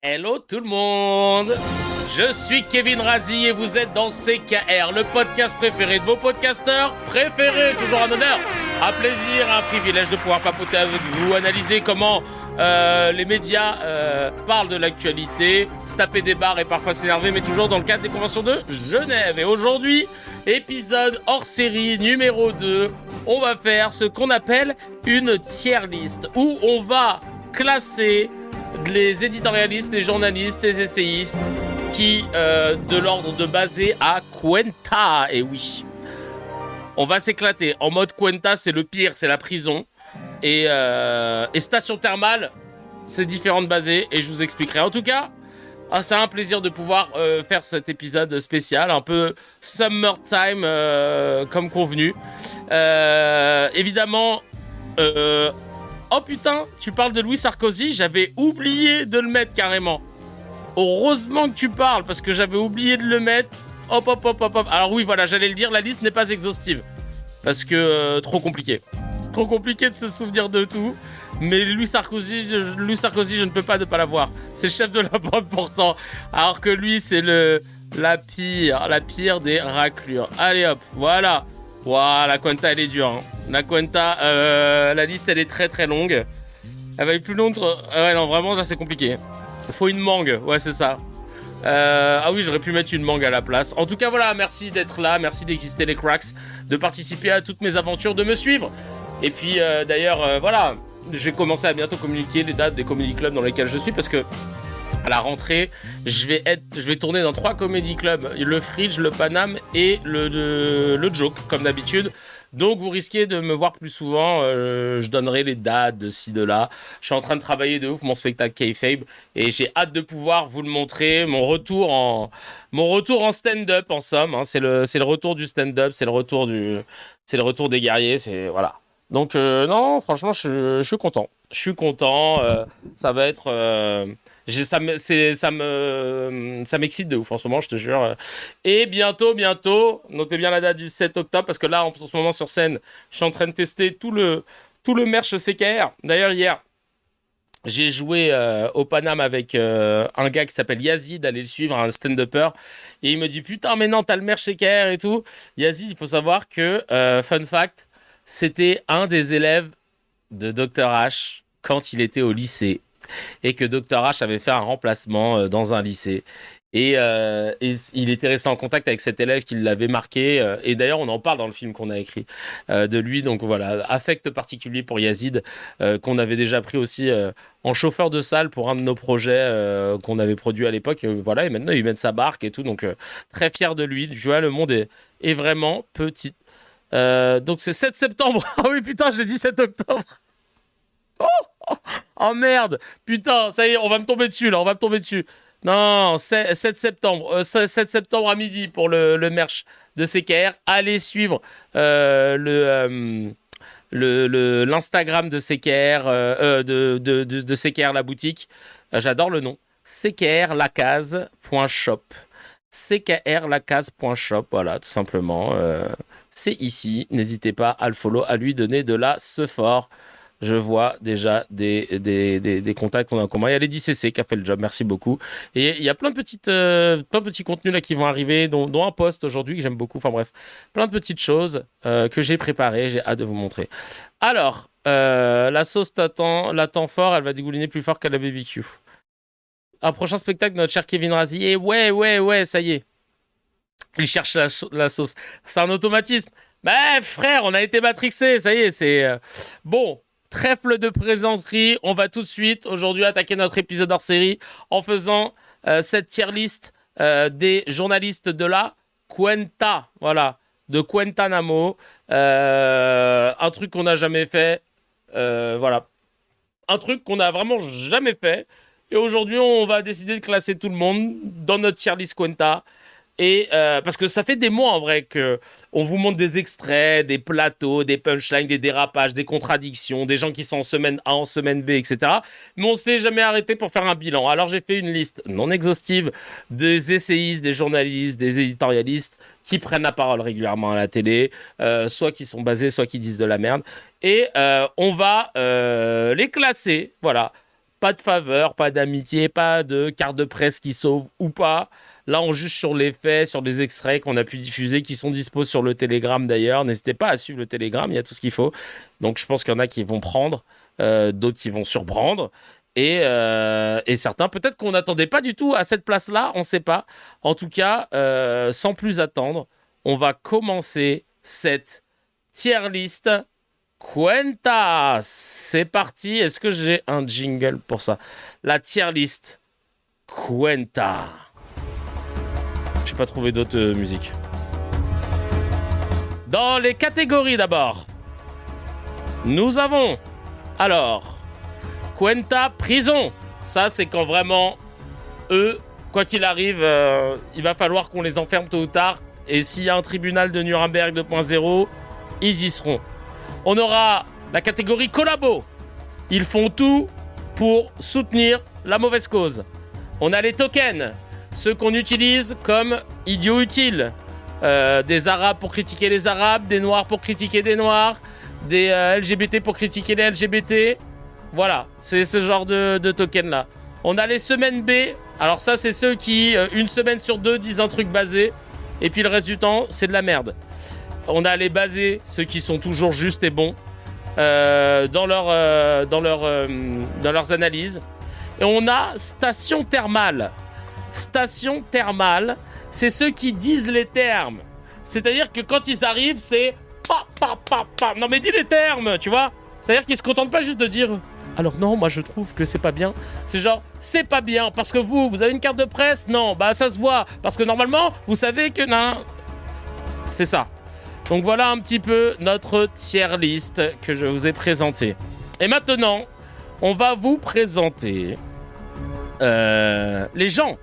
Hello tout le monde. Je suis Kevin Razi et vous êtes dans CKR, le podcast préféré de vos podcasteurs préférés. Toujours un honneur, un plaisir, un privilège de pouvoir papoter avec vous, analyser comment les médias parlent de l'actualité, se taper des barres et parfois s'énerver, mais toujours dans le cadre des conventions de Genève. Et aujourd'hui, épisode hors série numéro 2, on va faire ce qu'on appelle une tier list, où on va classer les éditorialistes, les journalistes, les essayistes qui, de l'ordre de Basé à Cuenta. Et oui, on va s'éclater. En mode Cuenta, c'est le pire, c'est la prison. Et station thermale, c'est différent de Basé. Et je vous expliquerai. En tout cas, c'est un plaisir de pouvoir faire cet épisode spécial, un peu summertime comme convenu. Évidemment... Oh putain, tu parles de Louis Sarkozy, j'avais oublié de le mettre carrément. Heureusement que tu parles, parce que j'avais oublié de le mettre. Hop, hop, hop, hop, hop. Alors oui, voilà, j'allais le dire, la liste n'est pas exhaustive. Parce que trop compliqué. Trop compliqué de se souvenir de tout. Mais Louis Sarkozy, je ne peux pas ne pas l'avoir. C'est le chef de la bande pourtant. Alors que lui, c'est la pire des raclures. Allez hop, voilà. Waouh, la Cuenta, elle est dure. Hein. La Cuenta, la liste, elle est très très longue. Elle va être plus longue. Ouais, non, vraiment, là, c'est compliqué. Faut une mangue, ouais, c'est ça. Ah oui, j'aurais pu mettre une mangue à la place. En tout cas, voilà, merci d'être là, merci d'exister les cracks, de participer à toutes mes aventures, de me suivre. Et puis, d'ailleurs, voilà, je vais commencer à bientôt communiquer les dates des comedy clubs dans lesquels je suis parce que à la rentrée, je vais tourner dans 3 comédie clubs, le Fridge, le Paname et le Joke, comme d'habitude. Donc vous risquez de me voir plus souvent, je donnerai les dates de ci, de là. Je suis en train de travailler de ouf mon spectacle Kayfabe et j'ai hâte de pouvoir vous le montrer, mon retour en stand-up en somme. Hein. C'est le retour du stand-up, c'est le retour des guerriers, c'est voilà. Donc non, franchement, je suis content. Je suis content, ça va être... ça m'excite de ouf en ce moment, je te jure. Et bientôt, notez bien la date du 7 octobre, parce que là, en ce moment sur scène, je suis en train de tester tout le merch CKR. D'ailleurs, hier, j'ai joué au Paname avec un gars qui s'appelle Yazid, allez le suivre, un stand-upper. Et il me dit, putain, mais non, t'as le merch CKR et tout. Yazid, il faut savoir que, fun fact, c'était un des élèves de Dr H quand il était au lycée. Et que Dr H avait fait un remplacement dans un lycée. Et il était resté en contact avec cet élève qui l'avait marqué. Et d'ailleurs, on en parle dans le film qu'on a écrit de lui. Donc voilà, affect particulier pour Yazid, qu'on avait déjà pris aussi en chauffeur de salle pour un de nos projets qu'on avait produit à l'époque. Voilà, et maintenant, il mène sa barque et tout. Donc très fier de lui. Tu vois, le monde est vraiment petit. Donc c'est 7 septembre. Ah oui, putain, j'ai dit 7 octobre. Oh merde, putain, ça y est, on va me tomber dessus là, on va me tomber dessus. Non, 7 septembre, 7 septembre à midi pour le merch de CKR. Allez suivre l'Instagram de CKR, de CKR la boutique. J'adore le nom. ckrlacase.shop. ckrlacase.shop, voilà, tout simplement. C'est ici. N'hésitez pas à le follow, à lui donner de la sephore. Je vois déjà des contacts qu'on a en commun. Il y a Lady CC qui a fait le job, merci beaucoup. Et il y a plein de petits contenus là qui vont arriver, dont un post aujourd'hui que j'aime beaucoup. Enfin bref, plein de petites choses que j'ai préparées. J'ai hâte de vous montrer. Alors, la sauce l'attend fort, elle va dégouliner plus fort qu'à la BBQ. Un prochain spectacle de notre cher Kevin Razi. Et ouais, ça y est. Il cherche la sauce. C'est un automatisme. Bah frère, on a été matrixés, ça y est, c'est... Bon... Trèfle de plaisanterie, on va tout de suite aujourd'hui attaquer notre épisode hors série en faisant cette tier list des journalistes de la Cuenta, voilà, de Guantanamo, un truc qu'on n'a jamais fait, voilà, un truc qu'on n'a vraiment jamais fait. Et aujourd'hui, on va décider de classer tout le monde dans notre tier list Cuenta. Et parce que ça fait des mois en vrai que on vous montre des extraits, des plateaux, des punchlines, des dérapages, des contradictions, des gens qui sont en semaine A, en semaine B, etc. Mais on s'est jamais arrêté pour faire un bilan. Alors j'ai fait une liste non exhaustive des essayistes, des journalistes, des éditorialistes qui prennent la parole régulièrement à la télé, soit qui sont basés, soit qui disent de la merde. Et on va les classer, voilà, Pas de faveur, pas d'amitié, pas de carte de presse qui sauve ou pas. Là, on juge sur les faits, sur des extraits qu'on a pu diffuser, qui sont dispo sur le Telegram d'ailleurs. N'hésitez pas à suivre le Telegram, il y a tout ce qu'il faut. Donc, je pense qu'il y en a qui vont prendre, d'autres qui vont surprendre. Et certains, peut-être qu'on n'attendait pas du tout à cette place-là, on ne sait pas. En tout cas, sans plus attendre, on va commencer cette tier list Cuenta. C'est parti. Est-ce que j'ai un jingle pour ça? La tier list Cuenta. J'ai pas trouvé d'autres musiques. Dans les catégories d'abord, nous avons alors Cuenta prison. Ça, c'est quand vraiment eux, quoi qu'il arrive, il va falloir qu'on les enferme tôt ou tard. Et s'il y a un tribunal de Nuremberg 2.0, ils y seront. On aura la catégorie collabo. Ils font tout pour soutenir la mauvaise cause. On a les tokens, ceux qu'on utilise comme idiots utiles. Des arabes pour critiquer les arabes, des noirs pour critiquer des noirs, des LGBT pour critiquer les LGBT. Voilà, c'est ce genre de token-là. On a les semaines B. Alors ça, c'est ceux qui, une semaine sur deux, disent un truc basé. Et puis le reste du temps, c'est de la merde. On a les basés, ceux qui sont toujours justes et bons dans leurs analyses. Et on a station thermale. Station thermale, c'est ceux qui disent les termes. C'est-à-dire que quand ils arrivent, c'est... Non mais dis les termes, tu vois. C'est-à-dire qu'ils se contentent pas juste de dire... Alors non, moi je trouve que c'est pas bien. C'est genre, c'est pas bien parce que vous avez une carte de presse? Non, bah ça se voit. Parce que normalement, vous savez que... Non. C'est ça. Donc voilà un petit peu notre tier list que je vous ai présenté. Et maintenant, on va vous présenter les gens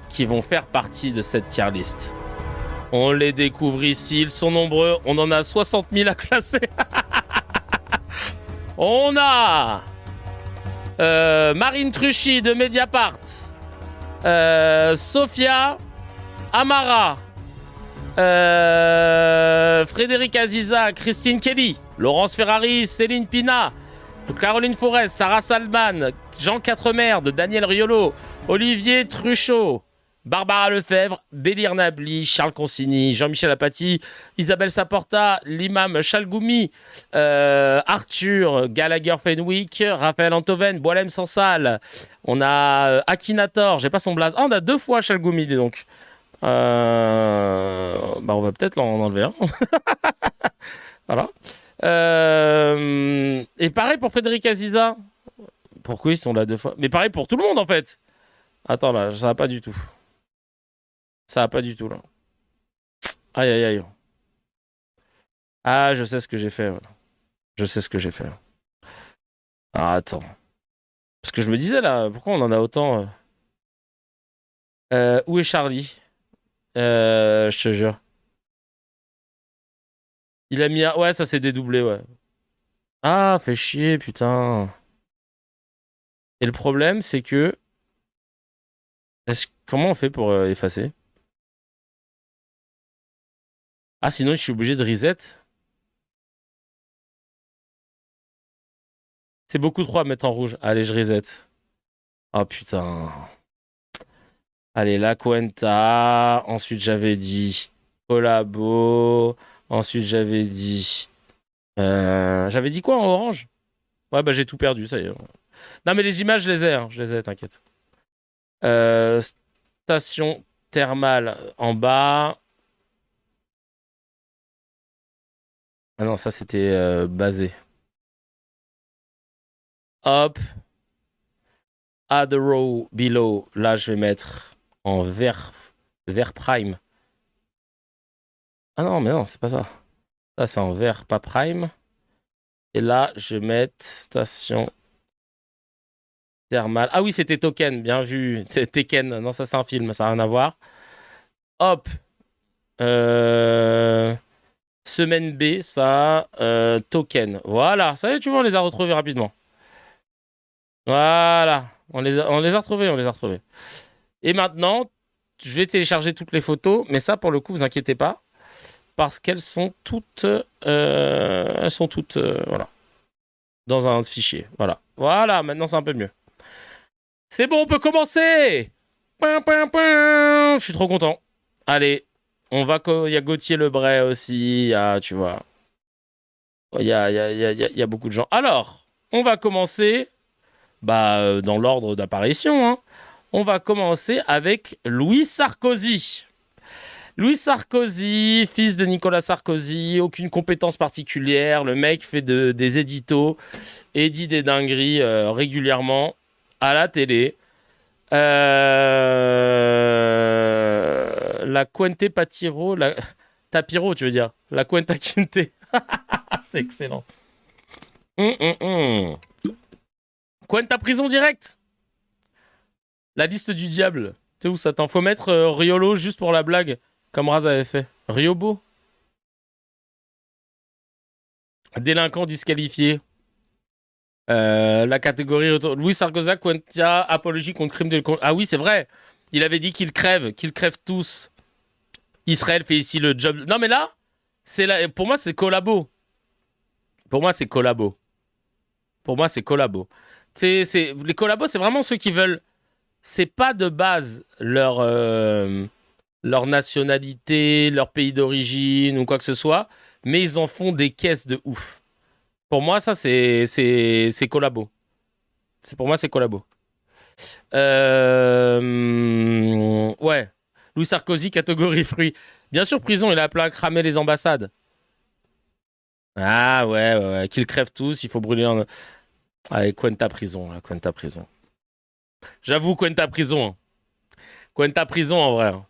qui vont faire partie de cette tier list. On les découvre ici, ils sont nombreux. On en a 60 000 à classer. On a Marine Truchy de Mediapart, Sophia Amara, Frédéric Aziza, Christine Kelly, Laurence Ferrari, Céline Pina, Caroline Forest, Sarah Salman, Jean Quatremer, Daniel Riolo, Olivier Truchot, Barbara Lefebvre, Bélir Nabli, Charles Consigny, Jean-Michel Apathy, Isabelle Saporta, l'imam Chalgoumi, Arthur Gallagher Fenwick, Raphaël Antoven, Boilem Sansal. On a Akinator, j'ai pas son blaze. Ah, on a 2 fois Chalgoumi, dis donc. Bah, on va peut-être en enlever un. Voilà. Et pareil pour Frédéric Aziza. Pourquoi ils sont là 2 fois? Mais pareil pour tout le monde en fait. Attends là, ça va pas du tout. Ça va pas du tout là. Aïe aïe aïe. Ah, je sais ce que j'ai fait. Ouais. Je sais ce que j'ai fait. Ah, attends. Parce que je me disais là, pourquoi on en a autant où est Charlie? Je te jure. Il a mis... Ouais, ça s'est dédoublé, ouais. Ah, fait chier, putain. Et le problème, c'est que... Comment on fait pour effacer? Ah, sinon, je suis obligé de reset. C'est beaucoup trop à mettre en rouge. Allez, je reset. Oh, putain. Allez, la Cuenta. Ensuite, j'avais dit collabo. Ensuite, j'avais dit... J'avais dit quoi en orange? Ouais, bah j'ai tout perdu, ça y est. Non, mais les images, je les ai, hein. Je les ai, t'inquiète. Station thermale en bas. Ah non, ça c'était basé. Hop. Add the row below. Là, je vais mettre en vert prime. Ah non, mais non, c'est pas ça. Ça, c'est en vert, pas prime. Et là, je vais mettre station thermale. Ah oui, c'était Token, bien vu. Tekken, non, ça c'est un film, ça n'a rien à voir. Hop. Semaine B, ça, Token. Voilà, ça y est, tu vois, on les a retrouvés rapidement. Voilà, on les a retrouvés. Et maintenant, je vais télécharger toutes les photos, mais ça, pour le coup, vous inquiétez pas, parce qu'elles sont toutes, voilà, dans un fichier. Voilà, maintenant c'est un peu mieux. C'est bon, on peut commencer. Je suis trop content. Allez, on va. Il y a Gauthier Lebray aussi. Tu vois. Il y a beaucoup de gens. Alors, on va commencer dans l'ordre d'apparition. Hein. On va commencer avec Louis Sarkozy. Louis Sarkozy, fils de Nicolas Sarkozy, aucune compétence particulière. Le mec fait des éditos et dit des dingueries régulièrement à la télé. La Cuente Patiro, Tapiro, tu veux dire. La Cuenta Quinte. C'est excellent. Cuenta prison direct. La liste du diable. Tu sais où ça t'en faut mettre Riolo juste pour la blague, comme Raz avait fait. Riobo. Délinquant disqualifié. La catégorie Louis Sarkozy, Cuenta, apologie contre crime de... Ah oui, c'est vrai. Il avait dit qu'ils crèvent tous. Israël fait ici le job. Non mais là, pour moi c'est collabo. Pour moi c'est collabo. Les collabos, c'est vraiment ceux qui veulent. C'est pas de base leur nationalité, leur pays d'origine ou quoi que ce soit, mais ils en font des caisses de ouf. Pour moi, ça c'est collabo. Pour moi c'est collabo. Ouais. Louis Sarkozy, catégorie fruits. Bien sûr, prison, il a appelé à cramer les ambassades. Ah ouais. Qu'ils crèvent tous, il faut brûler en... Allez, Cuenta prison, là, Cuenta prison. J'avoue, Cuenta prison. Hein. Cuenta prison, en vrai. Hein.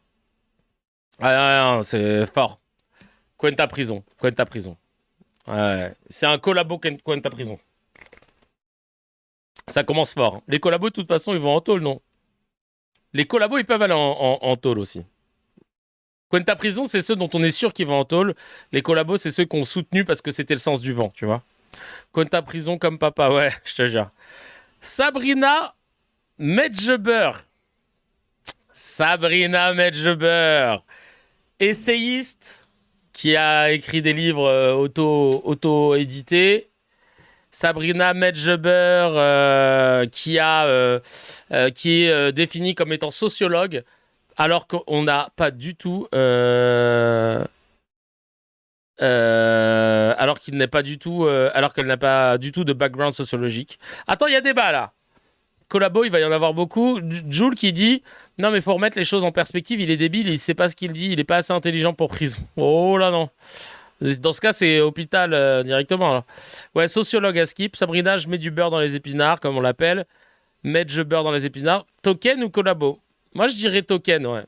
Ah non, c'est fort. Cuenta prison. Ouais. C'est un collabo Cuenta prison. Ça commence fort. Hein. Les collabos, de toute façon, ils vont en tôle, non? Les collabos, ils peuvent aller en tôle aussi. Cuenta prison, c'est ceux dont on est sûr qu'ils vont en tôle. Les collabos, c'est ceux qu'on soutenu parce que c'était le sens du vent, tu vois. Cuenta prison comme papa, ouais, je te jure. Sabrina Medjeber. Essayiste qui a écrit des livres auto-édités. Sabrina Medjeber qui est définie comme étant sociologue, alors qu'on n'a pas du tout... alors qu'elle n'a pas du tout de background sociologique. Attends, il y a débat là. Collabo, il va y en avoir beaucoup. Jules qui dit non mais faut remettre les choses en perspective. Il est débile, il sait pas ce qu'il dit, il est pas assez intelligent pour prison. Oh là non. Dans ce cas, c'est hôpital directement. Là. Ouais, sociologue à skip. Sabrina, je mets du beurre dans les épinards, comme on l'appelle. Mettre je beurre dans les épinards. Token ou collabo? Moi, je dirais token, ouais.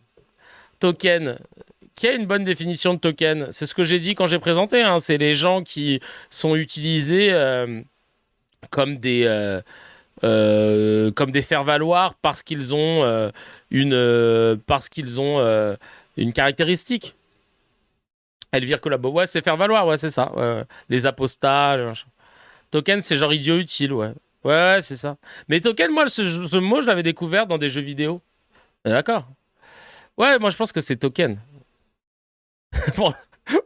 Token. Qui a une bonne définition de token? C'est ce que j'ai dit quand j'ai présenté. Hein. C'est les gens qui sont utilisés comme des faire-valoir parce qu'ils ont une caractéristique. Elvire collabo. Ouais, c'est faire-valoir, ouais, c'est ça. Ouais. Les apostats. Token, c'est genre idiot utile, ouais. Ouais, c'est ça. Mais token, moi, ce mot, je l'avais découvert dans des jeux vidéo. D'accord. Ouais, moi, je pense que c'est token.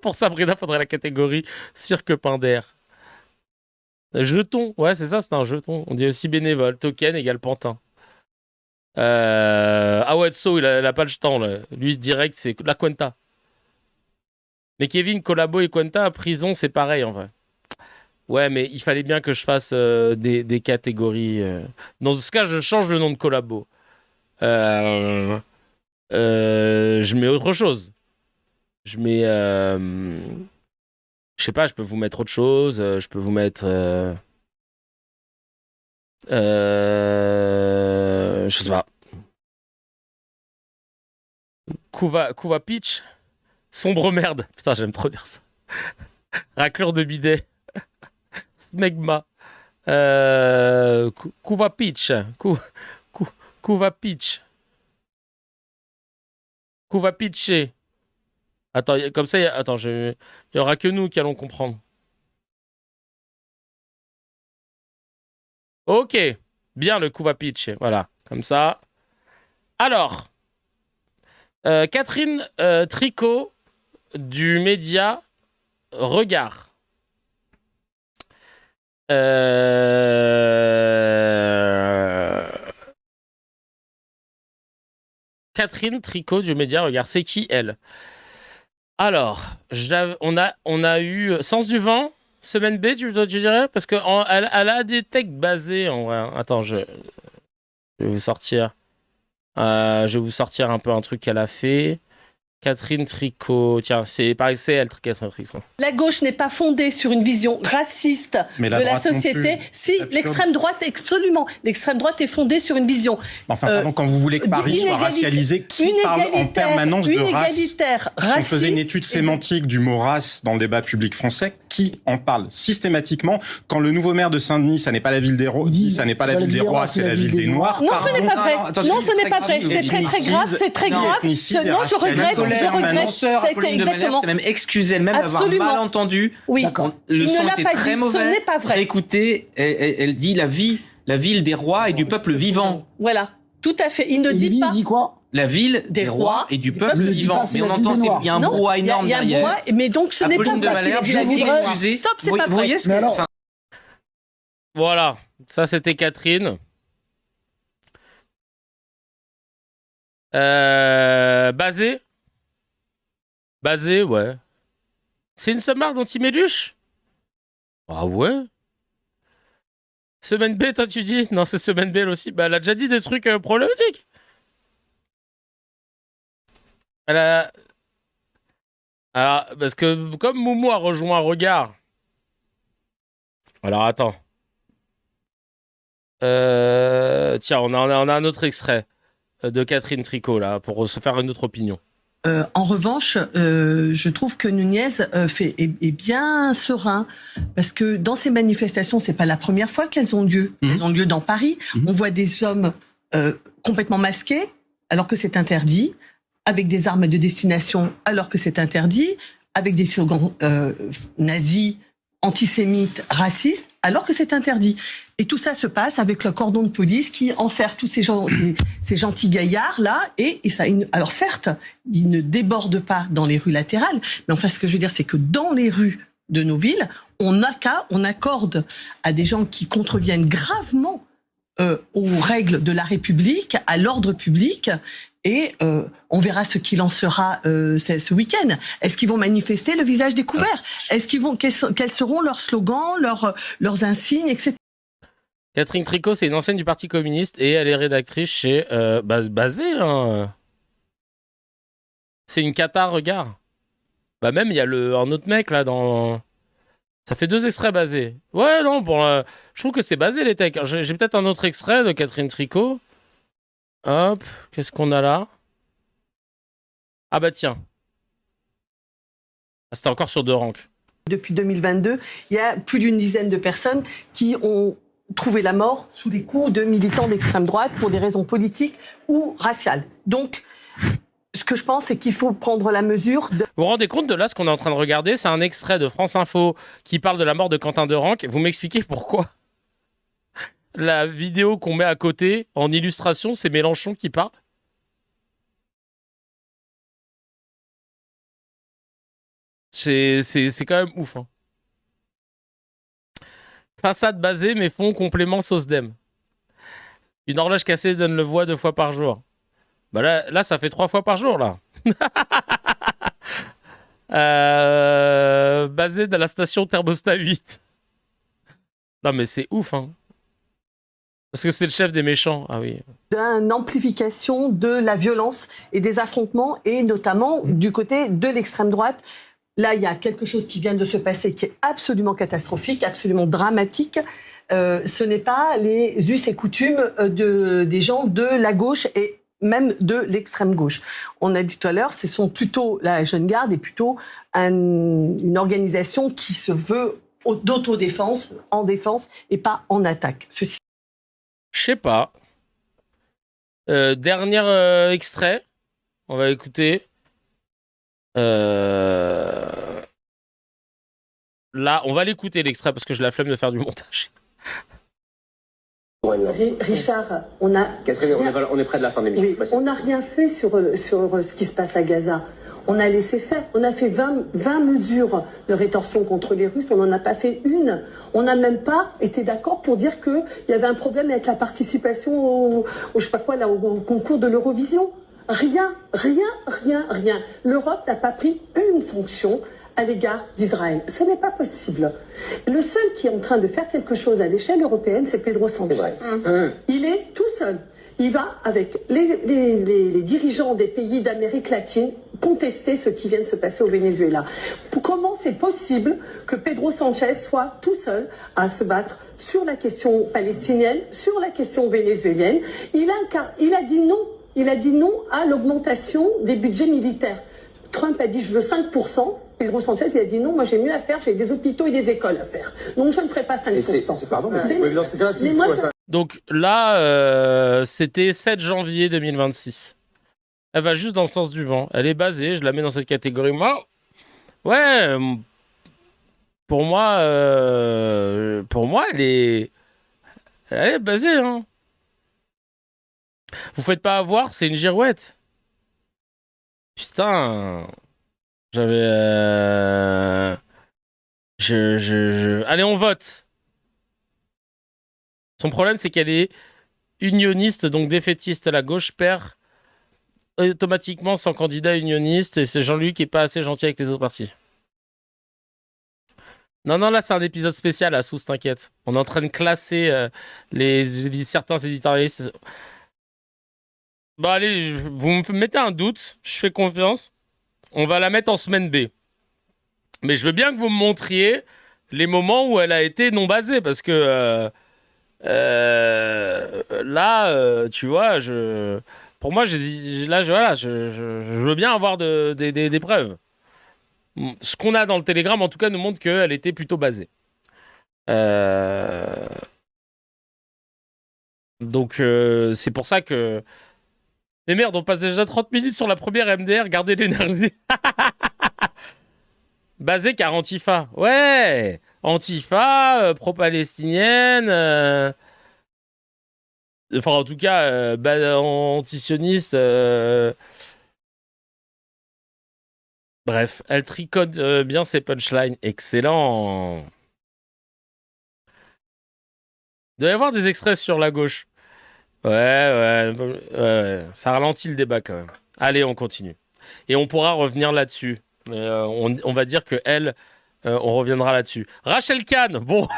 Pour Sabrina, faudrait la catégorie cirque Pinder. Jeton, ouais, c'est ça, c'est un jeton. On dit aussi bénévole. Token égale pantin. Ah ouais, So, il a pas le temps, là. Lui, direct, c'est la Cuenta. Mais Kevin, Collabo et Cuenta, à prison, c'est pareil, en vrai. Ouais, mais il fallait bien que je fasse des catégories. Dans ce cas, je change le nom de Collabo. Je mets autre chose. Je mets... je sais pas, je peux vous mettre autre chose. Je peux vous mettre... je sais pas. Kuva Pitch. Sombre merde. Putain, j'aime trop dire ça. Raclure de bidet. Smegma. Kuva Pitch. Kuva Pitch. Kuva Pitché. Attends, comme ça, il y aura que nous qui allons comprendre. Ok. Bien le Kuva Pitché. Voilà. Comme ça. Alors. Catherine Tricot du média Regard. Catherine Tricot du Média Regard. C'est qui, elle? Alors, on a eu Sens du Vent, Semaine B, tu dirais? Parce qu'elle a des textes basés en vrai. Attends, je vais vous sortir. Je vais vous sortir un peu un truc qu'elle a fait. Catherine Tricot, tiens, c'est elle, Catherine Tricot. La gauche n'est pas fondée sur une vision raciste de la société. Si, l'extrême droite, absolument. L'extrême droite est fondée sur une vision. Enfin, pardon, quand vous voulez que Paris soit racialisé, qui parle en permanence de race? Si on faisait une étude sémantique du mot race dans le débat public français, qui en parle systématiquement? Quand le nouveau maire de Saint-Denis, ça n'est pas la ville des Rois, ça n'est pas la ville des Rois, c'est la ville des Noirs. Non, ce n'est pas vrai. Non, ce n'est pas vrai. C'est très très grave. C'est très grave. Non, je regrette. C'est même excusé elle-même d'avoir mal entendu. Oui. Le son était très mauvais. Ce n'est pas vrai. Écoutez, elle dit la ville des rois et du peuple vivant. Voilà, tout à fait. Il ne dit pas. Il dit quoi? La ville des rois et du peuple vivant. Mais on entend, il y a un brouhaha énorme derrière. Mais donc ce n'est pas Apolline de Malherbe, je vais excuser. Stop, c'est pas vrai. Vous voyez ce que... Voilà, ça c'était Catherine. Basé, ouais. C'est une sommarde d'Antiméluche? Ah ouais? Semaine B, toi tu dis? Non, c'est Semaine B elle aussi. Bah, elle a déjà dit des trucs problématiques. Alors, parce que comme Moumou a rejoint Regard. Alors, attends. Tiens, on a un autre extrait de Catherine Tricot, là, pour se faire une autre opinion. En revanche, je trouve que Nunez est bien serein, parce que dans ces manifestations, c'est pas la première fois qu'elles ont lieu. Elles ont lieu dans Paris. On voit des hommes complètement masqués, alors que c'est interdit, avec des armes de destination, alors que c'est interdit, avec des slogans nazis, antisémites, racistes, alors que c'est interdit. Et tout ça se passe avec le cordon de police qui enserre tous ces gens, ces gentils gaillards-là. Et ça, alors certes, ils ne débordent pas dans les rues latérales, mais enfin, ce que je veux dire, c'est que dans les rues de nos villes, on accorde à des gens qui contreviennent gravement aux règles de la République, à l'ordre public, et on verra ce qu'il en sera ce week-end. Est-ce qu'ils vont manifester le visage découvert? Est-ce qu'ils vont, quels seront leurs slogans, leurs insignes, etc. Catherine Tricot, c'est une ancienne du Parti communiste et elle est rédactrice chez Basé. Hein. C'est une cata, Regard. Bah même, il y a un autre mec là dans... Ça fait 2 extraits Basé. Ouais, non, je trouve que c'est Basé les techs. J'ai peut-être un autre extrait de Catherine Tricot. Hop, qu'est-ce qu'on a là? Ah bah tiens. Ah, c'était encore sur 2 ranks. Depuis 2022, il y a plus d'une dizaine de personnes qui ont trouvé la mort sous les coups de militants d'extrême droite pour des raisons politiques ou raciales. Donc, ce que je pense, c'est qu'il faut prendre la mesure de... Vous vous rendez compte de là, ce qu'on est en train de regarder? C'est un extrait de France Info qui parle de la mort de Quentin Derenque. Vous m'expliquez pourquoi? La vidéo qu'on met à côté, en illustration, c'est Mélenchon qui parle? C'est quand même ouf. Hein. Façade basée, mais fond complément sauce d'em. Une horloge cassée donne le voix 2 fois par jour. Bah là, ça fait 3 fois par jour, là. Basé dans la station Thermostat 8. Non, mais c'est ouf, hein. Parce que c'est le chef des méchants, ah oui. D'une amplification de la violence et des affrontements, et notamment du côté de l'extrême droite. Là, il y a quelque chose qui vient de se passer qui est absolument catastrophique, absolument dramatique. Ce n'est pas les us et coutumes des gens de la gauche et même de l'extrême gauche. On a dit tout à l'heure, ce sont plutôt, la Jeune Garde est plutôt une organisation qui se veut d'autodéfense, en défense et pas en attaque. Je sais pas. Dernier extrait. On va écouter. Là, on va l'écouter l'extrait parce que j'ai la flemme de faire du montage. Richard, on a... Catherine, on est près de la fin de l'émission. Oui, on n'a rien fait sur ce qui se passe à Gaza. On a laissé faire. On a fait 20 mesures de rétorsion contre les Russes. On n'en a pas fait une. On n'a même pas été d'accord pour dire qu'il y avait un problème avec la participation au je sais pas quoi, là, au concours de l'Eurovision. Rien. L'Europe n'a pas pris une fonction à l'égard d'Israël. Ce n'est pas possible. Le seul qui est en train de faire quelque chose à l'échelle européenne, c'est Pedro Sanchez. Il est tout seul. Il va, avec les dirigeants des pays d'Amérique latine, contester ce qui vient de se passer au Venezuela. Comment c'est possible que Pedro Sanchez soit tout seul à se battre sur la question palestinienne, sur la question vénézuélienne? Il a dit non. Il a dit non à l'augmentation des budgets militaires. Trump a dit je veux 5%. Pedro Sanchez, il a dit non, moi j'ai mieux à faire, j'ai des hôpitaux et des écoles à faire. Donc je ne ferai pas 5%. Pardon, mais c'est dans ces cas-là, Donc là, c'était 7 janvier 2026. Elle va juste dans le sens du vent. Elle est basée, je la mets dans cette catégorie. Moi, ouais, pour moi, elle est basée. Hein. Vous faites pas avoir, c'est une girouette. Putain, j'avais... Allez, on vote. Son problème, c'est qu'elle est unioniste, donc défaitiste. La gauche perd automatiquement son candidat unioniste et c'est Jean-Luc qui est pas assez gentil avec les autres partis. Non, là, c'est un épisode spécial à Sous, t'inquiète. On est en train de classer certains éditorialistes. Bon, allez, vous me mettez un doute, je fais confiance. On va la mettre en semaine B. Mais je veux bien que vous me montriez les moments où elle a été non basée, parce que là, tu vois, pour moi, je veux bien avoir des preuves. Ce qu'on a dans le Telegram, en tout cas, nous montre qu'elle était plutôt basée. Donc, c'est pour ça que... Mais merde, on passe déjà 30 minutes sur la première MDR, gardez de l'énergie. Basée car Antifa. Ouais, Antifa, pro-palestinienne... Enfin, en tout cas, antisioniste... Bref, elle tricote bien ses punchlines. Excellent. Il doit y avoir des extraits sur la gauche. Ouais. Ça ralentit le débat quand même. Allez, on continue. Et on pourra revenir là-dessus. On va dire que elle, on reviendra là-dessus. Rachel Kahn, bon.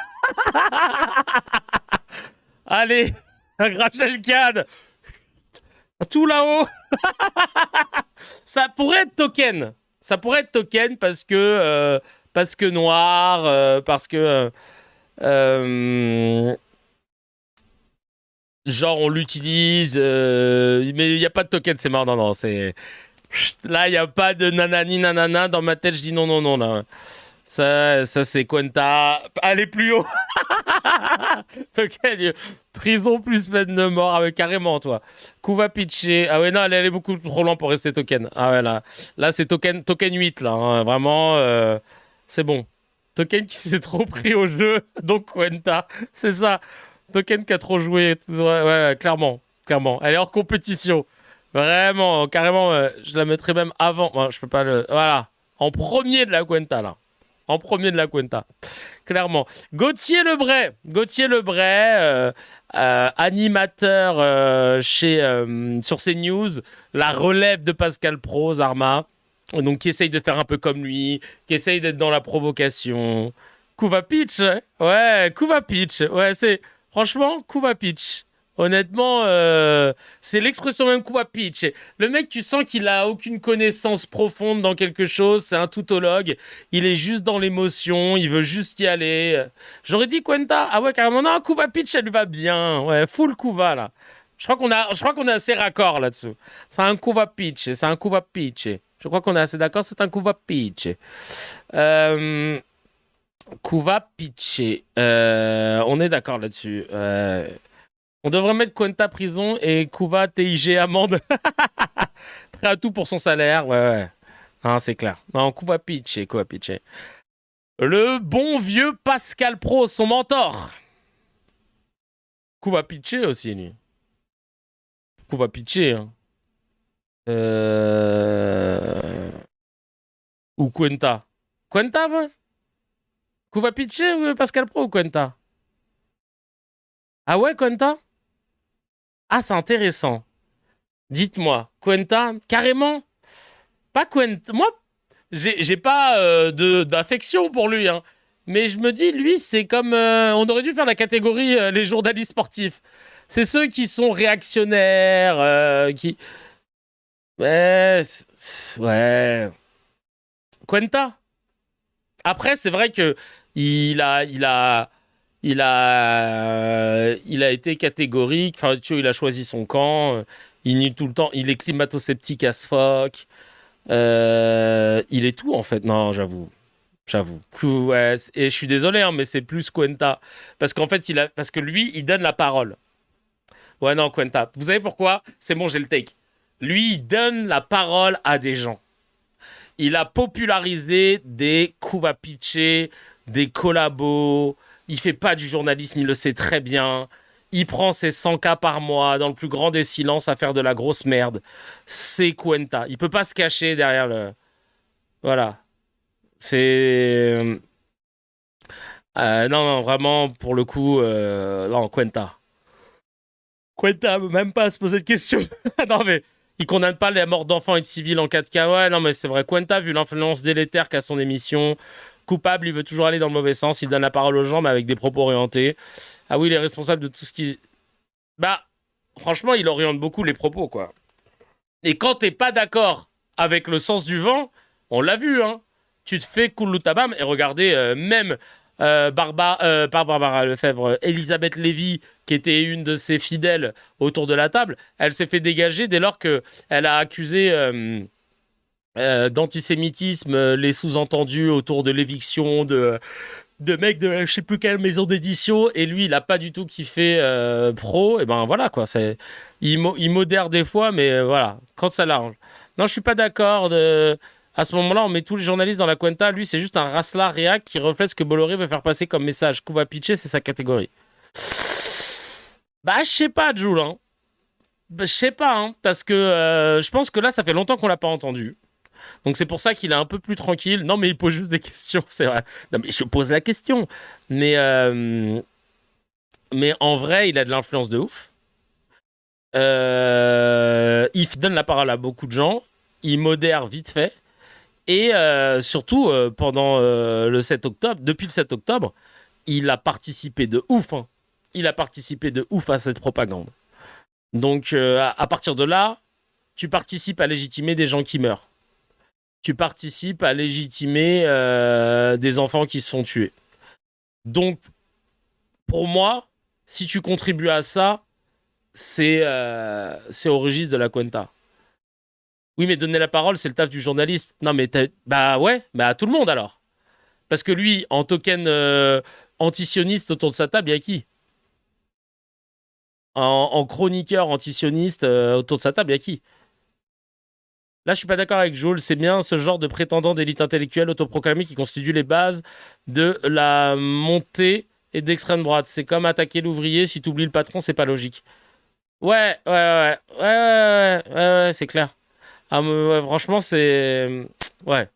Allez, Rachel Kahn. Tout là-haut. Ça pourrait être token. Ça pourrait être token parce que noir, parce que genre on l'utilise, mais il n'y a pas de token, c'est marrant. Non, c'est là il n'y a pas de nanani nanana dans ma tête. Je dis non là. Ça c'est Quenta. Allez plus haut. Token, prison plus peine de mort. Ah ouais, carrément, toi. Kuva pitché. Ah ouais, non, elle est beaucoup trop loin pour rester token. Ah ouais, là c'est token 8, là. Hein. Vraiment, c'est bon. Token qui s'est trop pris au jeu. Donc Quenta, c'est ça. Token qui a trop joué. Ouais, clairement. Elle est hors compétition. Vraiment, carrément, je la mettrais même avant. Bon, je peux pas le... Voilà. En premier de la Quenta, là. En premier de la Quenta, clairement. Gauthier Lebray, animateur sur CNews, la relève de Pascal Pro, Zarma, donc qui essaye de faire un peu comme lui, qui essaye d'être dans la provocation. Kuva pitch, c'est franchement Kuva pitch. Honnêtement, c'est l'expression même Kuva pitch. Le mec, tu sens qu'il a aucune connaissance profonde dans quelque chose. C'est un tautologue. Il est juste dans l'émotion. Il veut juste y aller. J'aurais dit Quenta. Ah ouais, carrément. Non, Kuva pitch, elle va bien. Ouais, full Kuva, là. Je crois qu'on est assez raccord là-dessous. C'est un Kuva pitch. Je crois qu'on est assez d'accord. C'est un Kuva pitch. Kuva pitch. On est d'accord là-dessus. On devrait mettre Quenta prison et Kuva TIG amende. Prêt à tout pour son salaire. Ouais. Non, c'est clair. Non, Kuva pitch. Le bon vieux Pascal Pro, son mentor. Kuva pitch aussi, lui. Kuva pitch. Hein. Ou Quenta. Quenta, ouais. Kuva pitch ou Pascal Pro ou Quenta? Ah ouais, Quenta? Ah, c'est intéressant. Dites-moi. Cuenta, carrément. Pas Cuenta. Moi, j'ai pas d'affection pour lui, hein. Mais je me dis, lui, c'est comme... on aurait dû faire la catégorie les journalistes sportifs. C'est ceux qui sont réactionnaires, qui... Ouais... Cuenta. Après, c'est vrai que il a été catégorique. Enfin, tu vois, il a choisi son camp. Il nie tout le temps. Il est climato-sceptique as fuck. Il est tout, en fait. Non, j'avoue. Ouais, et je suis désolé, hein, mais c'est plus Cuenta. Parce qu'en fait, parce que lui, il donne la parole. Ouais, non, Cuenta. Vous savez pourquoi ? C'est bon, j'ai le take. Lui, il donne la parole à des gens. Il a popularisé des coups à pitcher, des collabos. Il fait pas du journalisme, il le sait très bien. Il prend ses 100K par mois dans le plus grand des silences à faire de la grosse merde. C'est Cuenta. Il peut pas se cacher derrière le... Voilà. C'est... non, vraiment, pour le coup... non, Cuenta. Cuenta, même pas à se poser de questions. Non, mais... Il condamne pas les morts d'enfants et de civils en 4K. Ouais, non, mais c'est vrai. Cuenta, vu l'influence délétère qu'a son émission, coupable, il veut toujours aller dans le mauvais sens. Il donne la parole aux gens, mais avec des propos orientés. Ah oui, il est responsable de tout ce qui... Bah, franchement, il oriente beaucoup les propos, quoi. Et quand t'es pas d'accord avec le sens du vent, on l'a vu, hein. Tu te fais kouloutabam. Et regardez, même... pas Barbara Lefebvre, Elisabeth Lévy, qui était une de ses fidèles autour de la table, elle s'est fait dégager dès lors qu'elle a accusé d'antisémitisme les sous-entendus autour de l'éviction de mecs de je sais plus quelle maison d'édition, et lui, il a pas du tout kiffé pro, et ben voilà, quoi. Il modère des fois, mais voilà, quand ça l'arrange. Non, je suis pas d'accord À ce moment-là, on met tous les journalistes dans la Cuenta. Lui, c'est juste un rassela réac qui reflète ce que Bolloré veut faire passer comme message. Qu'on va pitcher, c'est sa catégorie. Bah, je sais pas, Jules. Hein. Bah, je sais pas, hein, parce que je pense que là, ça fait longtemps qu'on l'a pas entendu. Donc c'est pour ça qu'il est un peu plus tranquille. Non, mais il pose juste des questions, c'est vrai. Non, mais je pose la question. Mais en vrai, il a de l'influence de ouf. Il donne la parole à beaucoup de gens. Il modère vite fait. Et surtout, pendant le 7 octobre, depuis le 7 octobre, il a participé de ouf. Hein. Il a participé de ouf à cette propagande. Donc, à partir de là, tu participes à légitimer des gens qui meurent. Tu participes à légitimer des enfants qui se font tuer. Donc, pour moi, si tu contribues à ça, c'est au registre de la Cuenta. Oui, mais donner la parole, c'est le taf du journaliste. Non, mais bah ouais, bah à tout le monde alors. Parce que lui, en token antisioniste autour de sa table, il y a qui ? En chroniqueur antisioniste autour de sa table, il y a qui ? Là, je suis pas d'accord avec Jules. C'est bien ce genre de prétendant d'élite intellectuelle autoproclamée qui constitue les bases de la montée et d'extrême droite. C'est comme attaquer l'ouvrier. Si t'oublies le patron, c'est pas logique. Ouais, c'est clair. Ah, ouais, franchement, c'est... Ouais.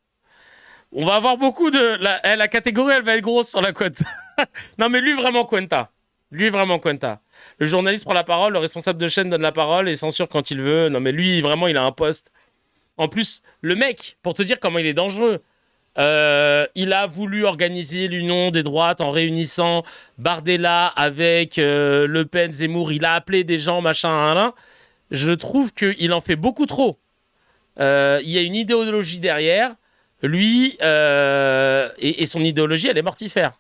On va avoir beaucoup de... La catégorie, elle va être grosse sur la Cuenta. Non, mais lui, vraiment Cuenta. Le journaliste prend la parole, le responsable de chaîne donne la parole et censure quand il veut. Non, mais lui, vraiment, il a un poste. En plus, le mec, pour te dire comment il est dangereux, il a voulu organiser l'union des droites en réunissant Bardella avec Le Pen, Zemmour. Il a appelé des gens, machin. Je trouve qu'il en fait beaucoup trop. Il y a une idéologie derrière. Lui, et son idéologie, elle est mortifère,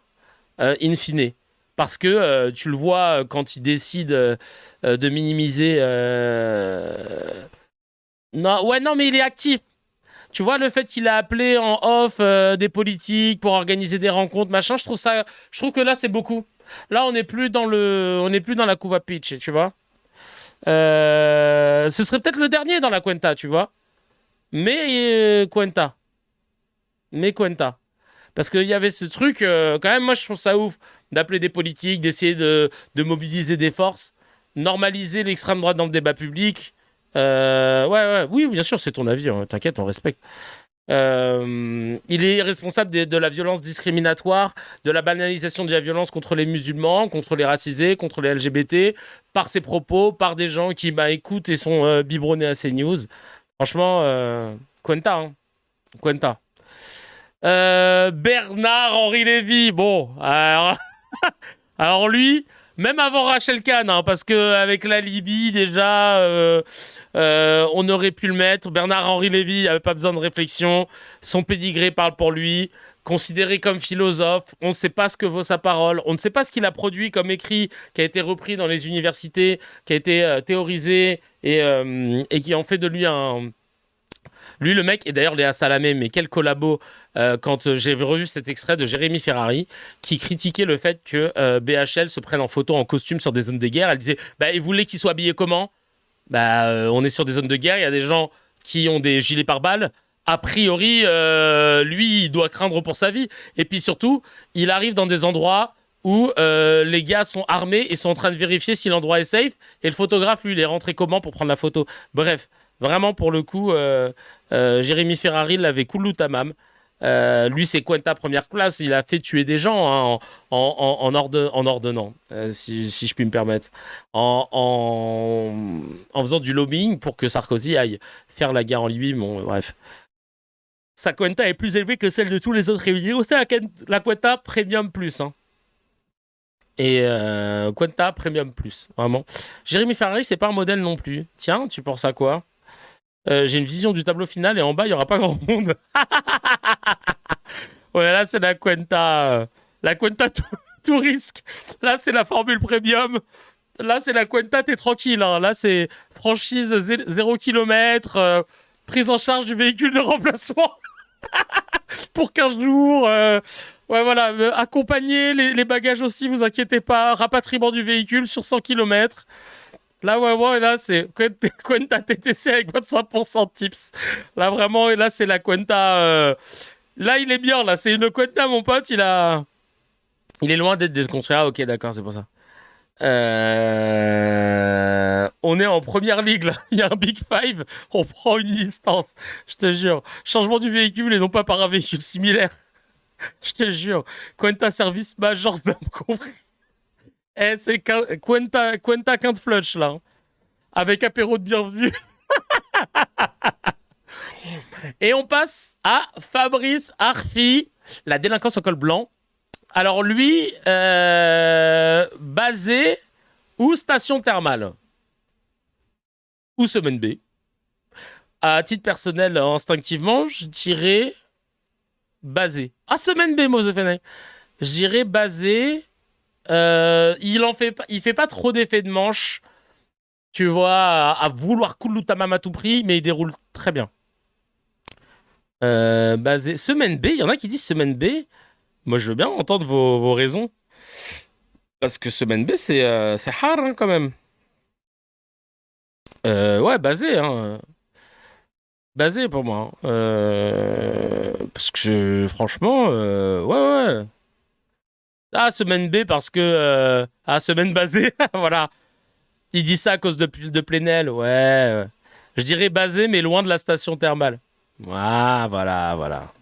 in fine. Parce que tu le vois quand il décide de minimiser... Non, mais il est actif. Tu vois, le fait qu'il a appelé en off des politiques pour organiser des rencontres, machin, je trouve que là, c'est beaucoup. Là, on n'est plus dans la couve à pitch, tu vois. Ce serait peut-être le dernier dans la Cuenta, tu vois. Mais Cuenta. Parce qu'il y avait ce truc, quand même, moi, je trouve ça ouf d'appeler des politiques, d'essayer de mobiliser des forces, normaliser l'extrême droite dans le débat public. Oui, bien sûr, c'est ton avis, hein, t'inquiète, on respecte. Il est responsable de la violence discriminatoire, de la banalisation de la violence contre les musulmans, contre les racisés, contre les LGBT, par ses propos, par des gens qui écoutent et sont biberonnés à CNews. Franchement, Cuenta, hein. Cuenta. Bernard-Henri Lévy, bon, alors lui, même avant Rachel Kahn, hein, parce qu'avec la Libye, déjà, on aurait pu le mettre. Bernard-Henri Lévy n'avait pas besoin de réflexion. Son pédigré parle pour lui. Considéré comme philosophe, on ne sait pas ce que vaut sa parole. On ne sait pas ce qu'il a produit comme écrit, qui a été repris dans les universités, qui a été théorisé et qui en fait de lui un... Lui, le mec, et d'ailleurs Léa Salamé, mais quel collabo quand j'ai revu cet extrait de Jérémy Ferrari qui critiquait le fait que BHL se prenne en photo en costume sur des zones de guerre. Elle disait, il voulait qu'il soit habillé comment ? On est sur des zones de guerre, il y a des gens qui ont des gilets pare-balles. A priori, lui, il doit craindre pour sa vie. Et puis surtout, il arrive dans des endroits où les gars sont armés et sont en train de vérifier si l'endroit est safe. Et le photographe, lui, il est rentré comment pour prendre la photo ? Bref. Vraiment, pour le coup, Jérémy Ferrari l'avait cool tamam. Lui, c'est Cuenta première classe. Il a fait tuer des gens hein, en ordonnant, si je puis me permettre. En faisant du lobbying pour que Sarkozy aille faire la guerre en Libye. Bon, bref. Sa Cuenta est plus élevée que celle de tous les autres réunis. C'est la Cuenta Premium Plus. Hein. Et Cuenta Premium Plus, vraiment. Jérémy Ferrari, c'est pas un modèle non plus. Tiens, tu penses à quoi ? J'ai une vision du tableau final et en bas, il n'y aura pas grand monde. Ouais, là, c'est la Cuenta tout risque. Là, c'est la formule premium. Là, c'est la Cuenta, t'es tranquille. Hein. Là, c'est franchise 0 km, prise en charge du véhicule de remplacement pour 15 jours. Ouais, voilà. Accompagner les bagages aussi, vous inquiétez pas. Rapatriement du véhicule sur 100 km. Là, ouais, là, c'est Cuenta TTC avec 25% de tips. Là, vraiment, et là, c'est la Cuenta... Là, il est bien, là. C'est une Cuenta, mon pote, il est loin d'être déconstruit. Ah, ok, d'accord, c'est pour ça. On est en première ligue, là. Il y a un Big Five. On prend une distance. Je te jure. Changement du véhicule et non pas par un véhicule similaire. Je te jure. Cuenta service major d'homme compris. C'est Cuenta quinte flush, là. Avec apéro de bienvenue. Et on passe à Fabrice Arfi, la délinquance au col blanc. Alors lui, basé ou station thermale ou semaine B. À titre personnel, instinctivement, je dirais basé. Ah, semaine B, Mosefene. Je dirais basé... il fait pas trop d'effets de manche, tu vois, à vouloir cool tamam à tout prix, mais il déroule très bien. Basé semaine B, il y en a qui disent semaine B. Moi, je veux bien entendre vos raisons, parce que semaine B, c'est hard hein, quand même. Ouais, basé, hein. Basé pour moi. Parce que franchement, ouais. Ah, semaine B parce que... semaine basée, voilà. Il dit ça à cause de Plenel, ouais. Je dirais basé, mais loin de la station thermale. Ah, voilà.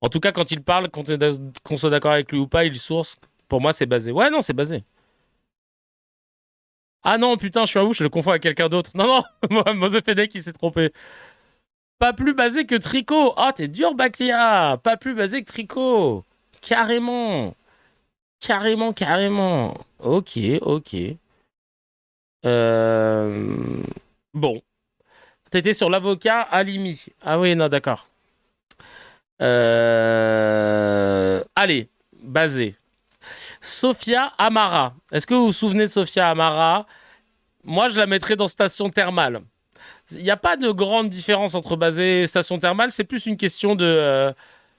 En tout cas, quand il parle, qu'on soit d'accord avec lui ou pas, il source. Pour moi, c'est basé. Ouais, non, c'est basé. Ah non, putain, je suis un ouf, je le confonds avec quelqu'un d'autre. Non, Mosefedek, il s'est trompé. Pas plus basé que Tricot. Ah, t'es dur, Baklia. Pas plus basé que Tricot. Carrément. Ok. Bon. T'étais sur l'avocat Halimi. Ah oui, non, d'accord. Allez, basé. Sophia Amara. Est-ce que vous vous souvenez de Sophia Amara ? Moi, je la mettrais dans station thermale. Il n'y a pas de grande différence entre basé et station thermale. C'est plus une question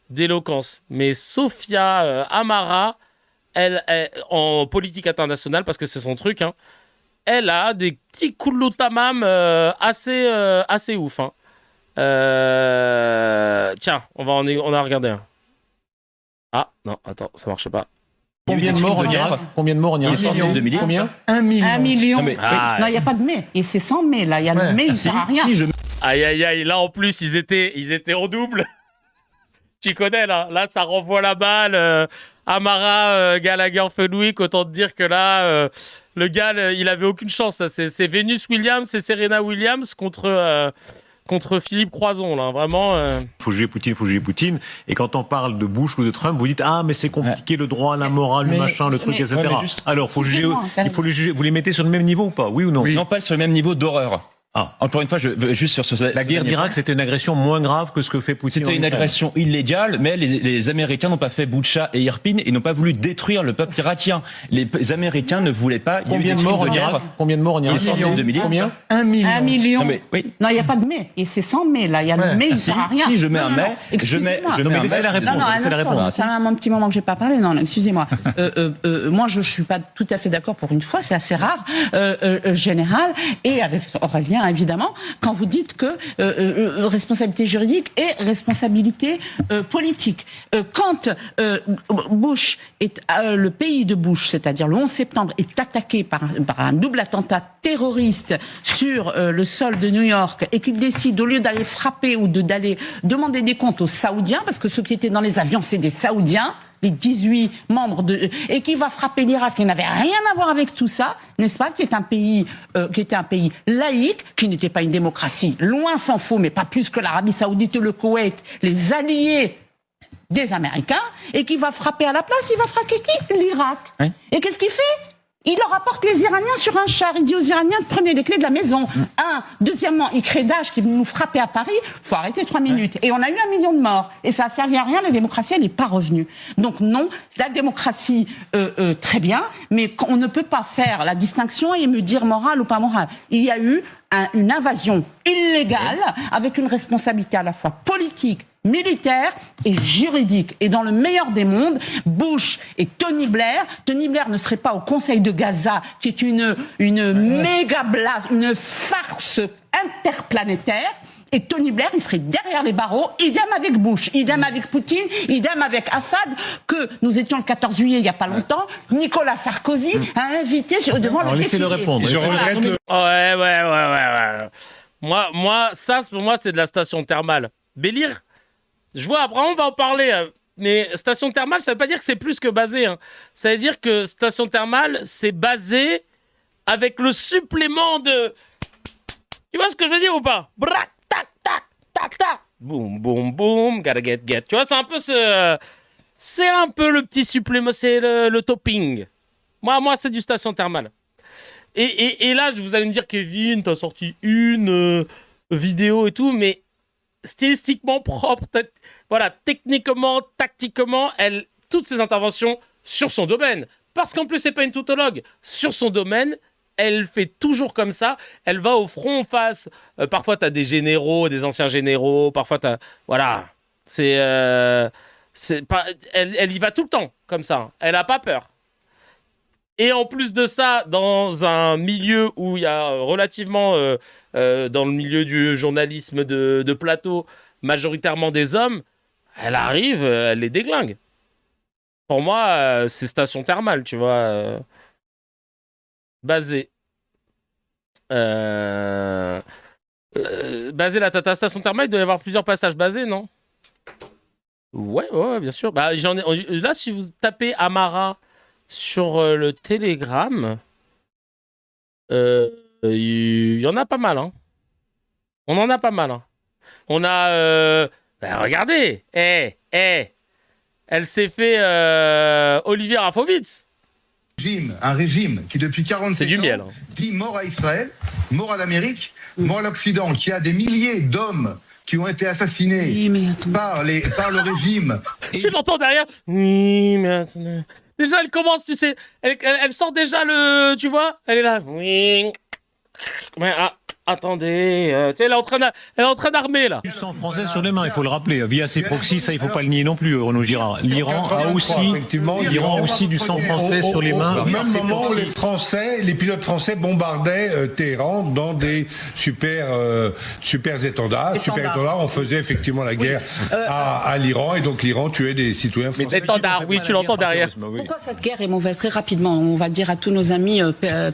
d'éloquence. Mais Sophia Amara... Elle, en politique internationale, parce que c'est son truc, hein, elle a des petits coulotamam assez ouf. Hein. Tiens, on a regardé un. Ah, non, attends, ça marche pas. Combien de morts en Irak ? Combien de morts en Irak ? Combien ? 1 million. Non, mais, non, il n'y a pas de mais. Et c'est sans mais, là. Il y a le mais, il ne sert à rien. Aïe, aïe, aïe. Là, en plus, ils étaient en double. Tu connais, là. Là, ça renvoie la balle. Amara, Gallagher, Fenwick. Autant te dire que là, le gars, il avait aucune chance. Là. C'est Venus Williams et Serena Williams contre Philippe Croison, là. Vraiment. Faut juger Poutine. Et quand on parle de Bush ou de Trump, vous dites, ah, mais c'est compliqué, le droit, la morale, le machin, le truc, etc. Alors, il faut les juger. Vous les mettez sur le même niveau ou pas? Oui ou non? Non, pas sur le même niveau d'horreur. Ah. Encore une fois, je veux juste sur ce. La guerre d'Irak, c'était une agression moins grave que ce que fait Poutine. C'était une agression illégale, mais les Américains n'ont pas fait Boutcha et Irpin et n'ont pas voulu détruire le peuple irakien. Les Américains ne voulaient pas. Combien de morts en Irak? Combien de morts en Irak? Combien? 1 million. 1 million. Non, mais, oui. Non, il n'y a pas de mais. Et c'est sans mais, là. Il y a le mais, il ne sert à rien. Si je mets un mais, je mets laissez la réponse. Non, c'est un petit moment que j'ai pas parlé. Non, excusez-moi. Moi, je suis pas tout à fait d'accord pour une fois. C'est assez rare, général. Et avec Aurélien, évidemment, quand vous dites que responsabilité juridique et responsabilité politique. Quand Bush le pays de Bush, c'est-à-dire le 11 septembre, est attaqué par un double attentat terroriste sur le sol de New York et qu'il décide, au lieu d'aller frapper ou d'aller demander des comptes aux Saoudiens, parce que ceux qui étaient dans les avions, c'est des Saoudiens, les 18 membres et qui va frapper l'Irak, qui n'avait rien à voir avec tout ça, n'est-ce pas, qui était un pays laïque, qui n'était pas une démocratie, loin s'en faut, mais pas plus que l'Arabie Saoudite ou le Koweït, les alliés des Américains, et qui va frapper à la place, il va frapper qui? L'Irak. Oui. Et qu'est-ce qu'il fait? Il leur apporte les Iraniens sur un char. Il dit aux Iraniens, prenez les clés de la maison. Deuxièmement, il crée Daesh qui veut nous frapper à Paris. Faut arrêter 3 minutes. Et on a eu 1 million de morts. Et ça a servi à rien. La démocratie, elle n'est pas revenue. Donc non, la démocratie, très bien. Mais on ne peut pas faire la distinction et me dire morale ou pas morale. Il y a eu une invasion illégale avec une responsabilité à la fois politique, militaire et juridique. Et dans le meilleur des mondes, Bush et Tony Blair ne serait pas au Conseil de Gaza, qui est une méga blase, une farce interplanétaire. Et Tony Blair, il serait derrière les barreaux, idem avec Bush, idem avec Poutine, idem avec Assad, que nous étions le 14 juillet, il n'y a pas longtemps, Nicolas Sarkozy a invité devant le laissez-le répondre. Je regrette le... Ouais. Moi, ça, pour moi, c'est de la station thermale. Bélire, je vois, après, on va en parler. Mais station thermale, ça veut pas dire que c'est plus que basé. Hein. Ça veut dire que station thermale, c'est basé avec le supplément de... Tu vois ce que je veux dire ou pas? Brac, tac, tac, tac, tac. Boum, boum, boum, gotta get. Tu vois, c'est un peu c'est un peu le petit supplément, c'est le topping. Moi, c'est du station thermale. Et là, vous allez me dire, Kevin, t'as sorti une vidéo et tout, mais stylistiquement propre, voilà, techniquement, tactiquement, toutes ces interventions sur son domaine. Parce qu'en plus, c'est pas une tautologue. Sur son domaine, elle fait toujours comme ça. Elle va au front face. Parfois, t'as des généraux, des anciens généraux. Parfois, t'as... Voilà. Elle y va tout le temps, comme ça. Elle a pas peur. Et en plus de ça, dans un milieu où il y a relativement, dans le milieu du journalisme de plateau, majoritairement des hommes, elle arrive, elle les déglingue. Pour moi, c'est station thermale, tu vois. Basé. Basé, ta station thermale, il doit y avoir plusieurs passages basés, non? Ouais, bien sûr. Bah, là, si vous tapez Amara sur le Telegram, il y en a pas mal. Hein. On en a pas mal. Hein. On a... regardez. Elle s'est fait Olivier Rafovitz. Un régime qui, depuis 47 ans, miel, hein. dit mort à Israël, mort à l'Amérique, mort à l'Occident, qui a des milliers d'hommes qui ont été assassinés par le régime. Tu l'entends derrière? Oui, mais attendez. Déjà, elle commence, tu sais. Elle sent déjà le... Tu vois? Elle est là. Oui. Mais, attendez. Elle est en train d'armer, là. Du sang français sur les mains, il faut le rappeler. Via ses proxys, ça, il ne faut pas le nier non plus, Renaud Girard. L'Iran a aussi du sang français sur les mains. Au même moment où les pilotes français bombardaient Téhéran dans des super étendards. On faisait effectivement la guerre à l'Iran, et donc l'Iran tuait des citoyens français. Mais l'étendard, oui, tu l'entends derrière. Pourquoi cette guerre est mauvaise? Très rapidement, on va dire à tous nos amis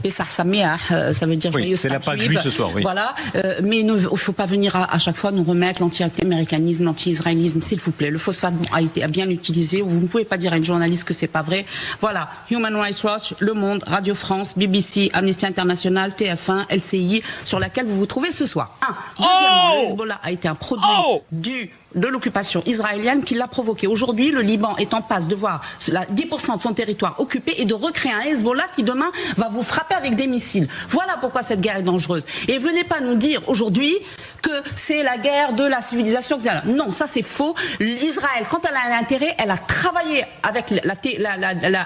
Pessar Sameach, ça veut dire joyeux. C'est la Pâque juive ce soir. Voilà. Mais il ne faut pas venir à chaque fois nous remettre l'anti-américanisme, l'anti-israélisme, s'il vous plaît. Le phosphate a été bien utilisé. Vous ne pouvez pas dire à une journaliste que c'est pas vrai. Voilà. Human Rights Watch, Le Monde, Radio France, BBC, Amnesty International, TF1, LCI, sur laquelle vous vous trouvez ce soir. Deuxièmement, le Hezbollah a été un produit de l'occupation israélienne qui l'a provoqué. Aujourd'hui, le Liban est en passe de voir 10% de son territoire occupé et de recréer un Hezbollah qui demain va vous frapper avec des missiles. Voilà pourquoi cette guerre est dangereuse. Et venez pas nous dire aujourd'hui que c'est la guerre de la civilisation. Non, ça c'est faux. L'Israël, quand elle a un intérêt, elle a travaillé avec,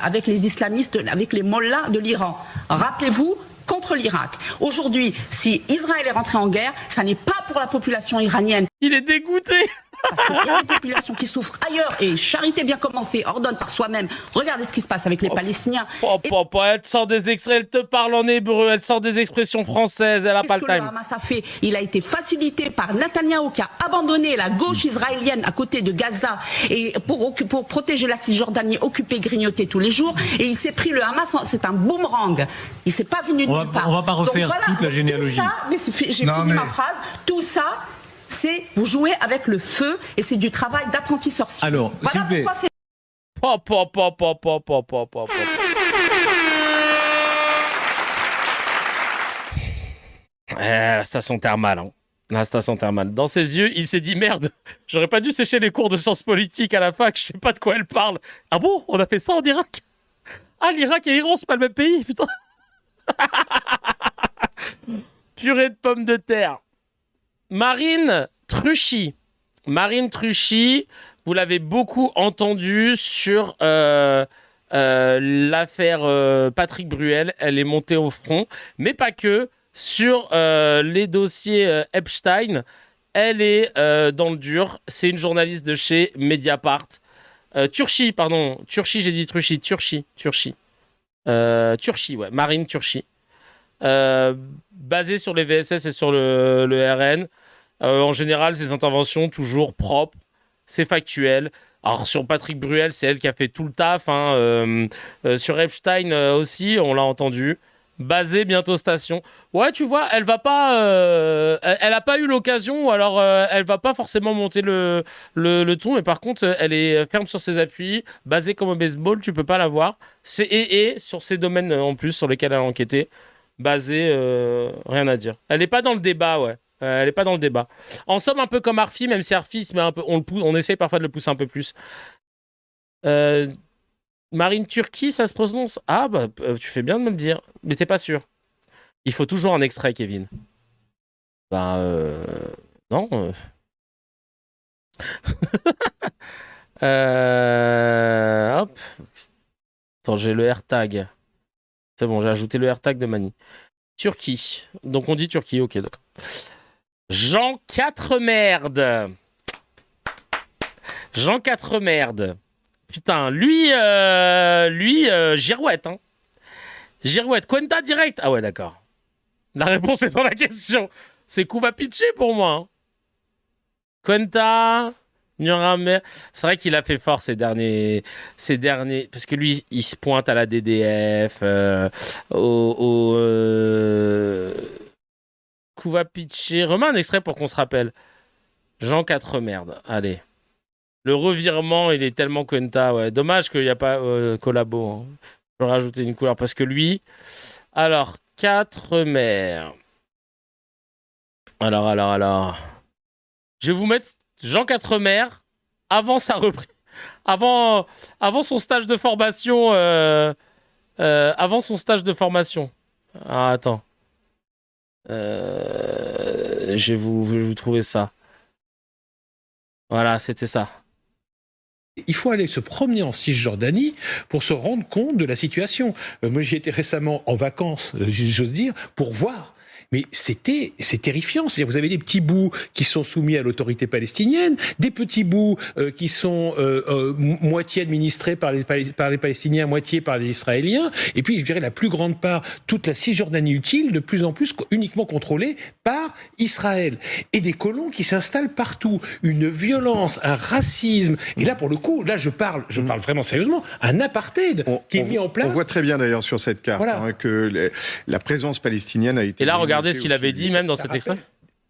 avec les islamistes, avec les mollahs de l'Iran. Rappelez-vous, contre l'Irak. Aujourd'hui, si Israël est rentré en guerre, ça n'est pas pour la population iranienne. Il est dégoûté. Parce qu'il y a des populations qui souffrent ailleurs et charité bien commencée, ordonne par soi-même. Regardez ce qui se passe avec les Palestiniens. Elle sort des extraits, elle te parle en hébreu, elle sort des expressions françaises, elle n'a pas le time. Qu'est-ce que le Hamas a fait? Il a été facilité par Netanyahou qui a abandonné la gauche israélienne à côté de Gaza et pour protéger la Cisjordanie occupée, grignotée tous les jours. Et il s'est pris le Hamas, c'est un boomerang. Il s'est pas venu de nulle part. On va pas refaire toute la généalogie. Tout ça, mais j'ai fini ma phrase. Tout ça, c'est vous jouez avec le feu et c'est du travail d'apprenti sorcier. Alors, voilà pourquoi c'est... La station thermale. Hein. La station thermale. Dans ses yeux, il s'est dit merde, j'aurais pas dû sécher les cours de sciences politiques à la fac, je sais pas de quoi elle parle. Ah bon, on a fait ça en Irak? Ah, l'Irak et l'Iran, c'est pas le même pays, putain. Purée de pommes de terre. Marine Truchy. Marine Truchy, vous l'avez beaucoup entendu sur l'affaire Patrick Bruel. Elle est montée au front, mais pas que. Sur les dossiers Epstein, elle est dans le dur. C'est une journaliste de chez Mediapart. Turchi, pardon. Turchi, j'ai dit Truchy. Turchi, ouais. Marine Turchi. Basée sur les VSS et sur le RN. En général, ses interventions toujours propres, c'est factuel. Alors sur Patrick Bruel, c'est elle qui a fait tout le taf. Hein. Sur Epstein aussi, on l'a entendu. Basée bientôt station. Ouais, tu vois, elle va pas. Elle a pas eu l'occasion, ou alors elle va pas forcément monter le ton. Mais par contre, elle est ferme sur ses appuis, basée comme au baseball, tu peux pas la voir. Et sur ces domaines en plus sur lesquels elle a enquêté, basée, rien à dire. Elle est pas dans le débat, ouais. Elle est pas dans le débat. En somme, un peu comme Arfi, même si Arfi se met un peu, on essaie parfois de le pousser un peu plus. Marine Turki, ça se prononce? Ah bah tu fais bien de me le dire, mais t'es pas sûr. Il faut toujours un extrait, Kevin. Non. Hop. Attends, j'ai le AirTag. C'est bon, j'ai ajouté le AirTag de Mani. Turquie. Donc on dit Turquie, ok, d'accord. Jean Quatremerdes. Jean Quatremerdes. Putain, lui, girouette, hein. Girouette. Cuenta direct. Ah ouais, d'accord. La réponse est dans la question. C'est coup va pitcher pour moi. Hein. Cuenta, Nuremberg. C'est vrai qu'il a fait fort ces derniers, parce que lui, il se pointe à la DDF, coup va pitcher. Remets un extrait pour qu'on se rappelle. Jean Quatremerdes. Allez. Le revirement, il est tellement Cuenta, ouais. Dommage qu'il n'y a pas collabo. Hein. Je vais rajouter une couleur parce que lui... Alors, Quatremerdes. Alors. Je vais vous mettre Jean Quatremerdes avant sa reprise. Avant son stage de formation. Avant son stage de formation. Ah, attends. Je vais vous trouver ça. Voilà, c'était ça. Il faut aller se promener en Cisjordanie pour se rendre compte de la situation. Moi, j'y étais récemment en vacances, j'ose dire, pour voir. Mais c'est terrifiant. C'est-à-dire, vous avez des petits bouts qui sont soumis à l'autorité palestinienne, des petits bouts qui sont moitié administrés par les Palestiniens, moitié par les Israéliens. Et puis, je dirais, la plus grande part, toute la Cisjordanie utile, de plus en plus uniquement contrôlée par Israël. Et des colons qui s'installent partout. Une violence, un racisme. Et là, pour le coup, là, je parle vraiment sérieusement, un apartheid qui est mis en place. On voit très bien d'ailleurs sur cette carte, voilà. Que la présence palestinienne a été... Et là, regardez. regardé ce qu'il avait dit même dans cet extrait.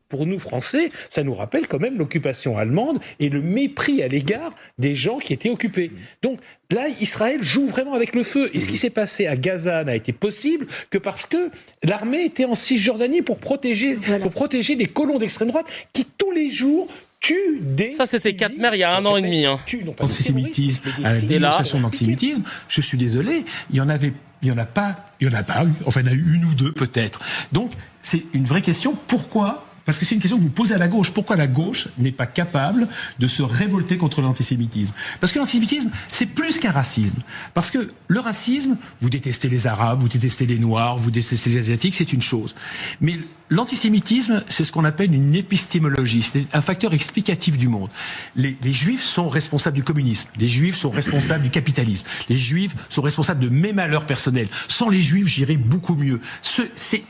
Pour nous, Français, ça nous rappelle quand même l'occupation allemande et le mépris à l'égard des gens qui étaient occupés. Donc là, Israël joue vraiment avec le feu. Et ce qui s'est passé à Gaza n'a été possible que parce que l'armée était en Cisjordanie pour protéger les colons d'extrême droite qui, tous les jours, tuent des... Ça, c'était Katmer il y a 1 an et demi. Antisémitisme, dénonciation d'antisémitisme, je suis désolé, il y en a eu une ou deux peut-être. Donc, c'est une vraie question. Pourquoi ? Parce que c'est une question que vous posez à la gauche. Pourquoi la gauche n'est pas capable de se révolter contre l'antisémitisme ? Parce que l'antisémitisme, c'est plus qu'un racisme. Parce que le racisme, vous détestez les Arabes, vous détestez les Noirs, vous détestez les Asiatiques, c'est une chose. Mais l'antisémitisme, c'est ce qu'on appelle une épistémologie, c'est un facteur explicatif du monde. Les Juifs sont responsables du communisme, les Juifs sont responsables du capitalisme, les Juifs sont responsables de mes malheurs personnels. Sans les Juifs, j'irais beaucoup mieux. C'est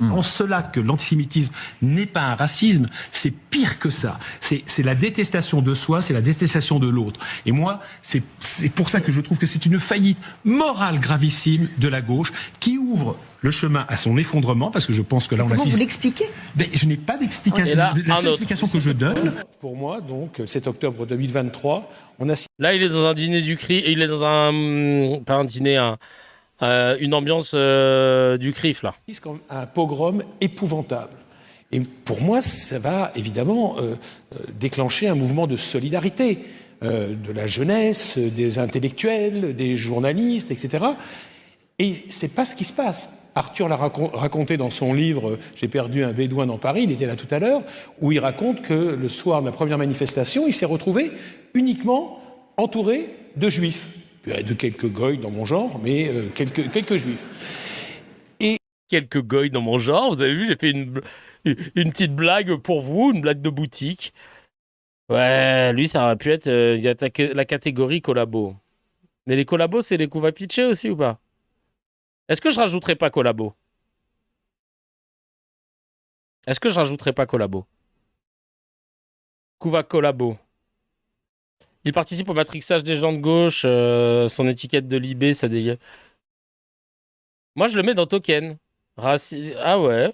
en cela que l'antisémitisme n'est pas un racisme, c'est pire que ça. C'est la détestation de soi, c'est la détestation de l'autre. Et moi, c'est pour ça que je trouve que c'est une faillite morale gravissime de la gauche qui ouvre le chemin à son effondrement, parce que je pense que là, on assiste... Comment vous l'expliquez ? Je n'ai pas d'explication. La seule explication que je donne... Pour moi, donc, 7 octobre 2023, on assiste... Là, il est dans un dîner du CRIF, il est dans un... pas un dîner, une ambiance du CRIF, là. Un pogrom épouvantable. Et pour moi, ça va évidemment déclencher un mouvement de solidarité de la jeunesse, des intellectuels, des journalistes, etc. Et c'est pas ce qui se passe. Arthur l'a raconté dans son livre « J'ai perdu un bédouin dans Paris », il était là tout à l'heure, où il raconte que le soir de la première manifestation, il s'est retrouvé uniquement entouré de juifs. De quelques goïs dans mon genre, mais quelques juifs. Et quelques goïs dans mon genre, vous avez vu, j'ai fait une petite blague pour vous, une blague de boutique. Ouais, lui, ça aurait pu être il y a la catégorie collabo. Mais les collabos, c'est les coups à pitcher aussi ou pas ? Est-ce que je rajouterais pas collabo ? Couva collabo. Il participe au matrixage des gens de gauche, son étiquette de Libé, ça dégage. Moi, je le mets dans token. Ah ouais.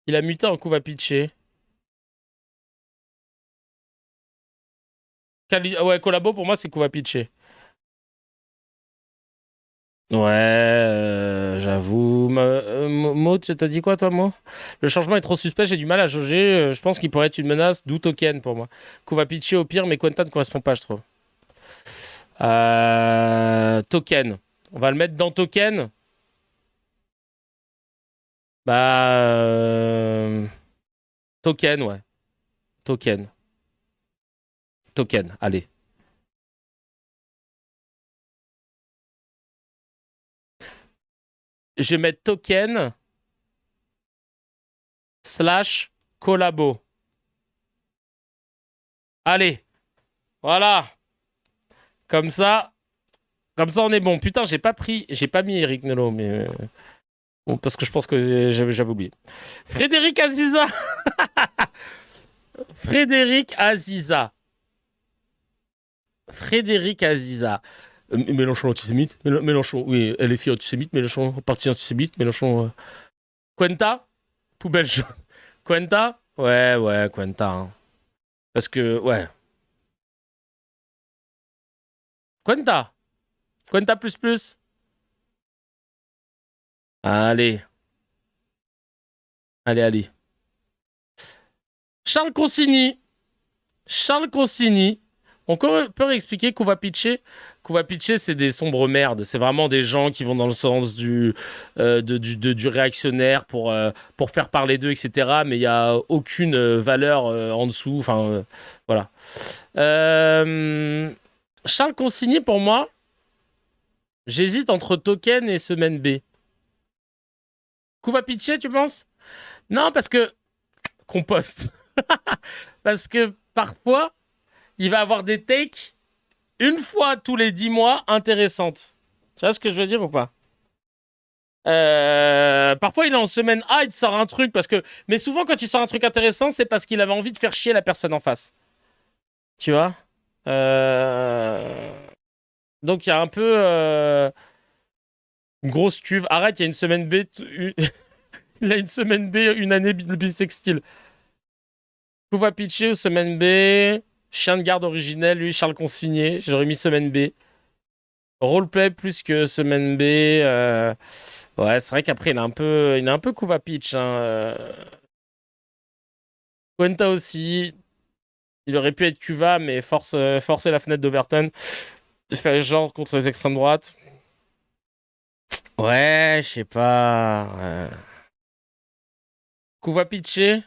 Il a muté en couva pitché. Ouais, collabo, pour moi, c'est couva pitché. Ouais, j'avoue. Mo, tu t'as dit quoi, toi, Mo ? Le changement est trop suspect, j'ai du mal à jauger. Je pense qu'il pourrait être une menace, d'où token pour moi. Couva pitché au pire, mais Quentin ne correspond pas, je trouve. Token. On va le mettre dans token. Token, ouais. Token, allez. Je vais mettre token / collabo. Allez. Voilà. Comme ça, on est bon. Putain, j'ai pas mis Eric Nolot, mais... Bon, parce que je pense que j'avais oublié. Frédéric Aziza. Frédéric Aziza. Mélenchon antisémite. Mélenchon, oui, LFI antisémite. Mélenchon, parti antisémite. Mélenchon. Quenta. Poubelle jaune. Quenta. Ouais, Quenta. Hein. Parce que, ouais. Quenta plus. Allez. Charles Consigny. On peut réexpliquer Couva pitché. Couva pitché, c'est des sombres merdes. C'est vraiment des gens qui vont dans le sens du réactionnaire pour faire parler d'eux, etc. Mais il n'y a aucune valeur en dessous. Enfin, voilà. Charles Consigny, pour moi, j'hésite entre Token et Semaine B. Couva pitché, tu penses ? Non, parce que... Compost. Parce que parfois... il va avoir des takes une fois tous les 10 mois intéressantes. Tu vois ce que je veux dire ou pas ? Parfois, il est en semaine A, il te sort un truc parce que... Mais souvent, quand il sort un truc intéressant, c'est parce qu'il avait envie de faire chier la personne en face. Tu vois ? Donc, il y a un peu... une grosse cuve. Arrête, il y a une semaine B... Il a une semaine B, une année bisextile. Kuva Pitché ou semaine B. Chien de garde originel, lui, Charles Consigné. J'aurais mis semaine B. Roleplay plus que semaine B. Ouais, c'est vrai qu'après, il est un peu Kuva Pitch. Hein. Cuenta aussi. Il aurait pu être Cuva, mais forcer la fenêtre d'Overton. De faire genre contre les extrêmes droites. Ouais, je sais pas. Kuva Pitché.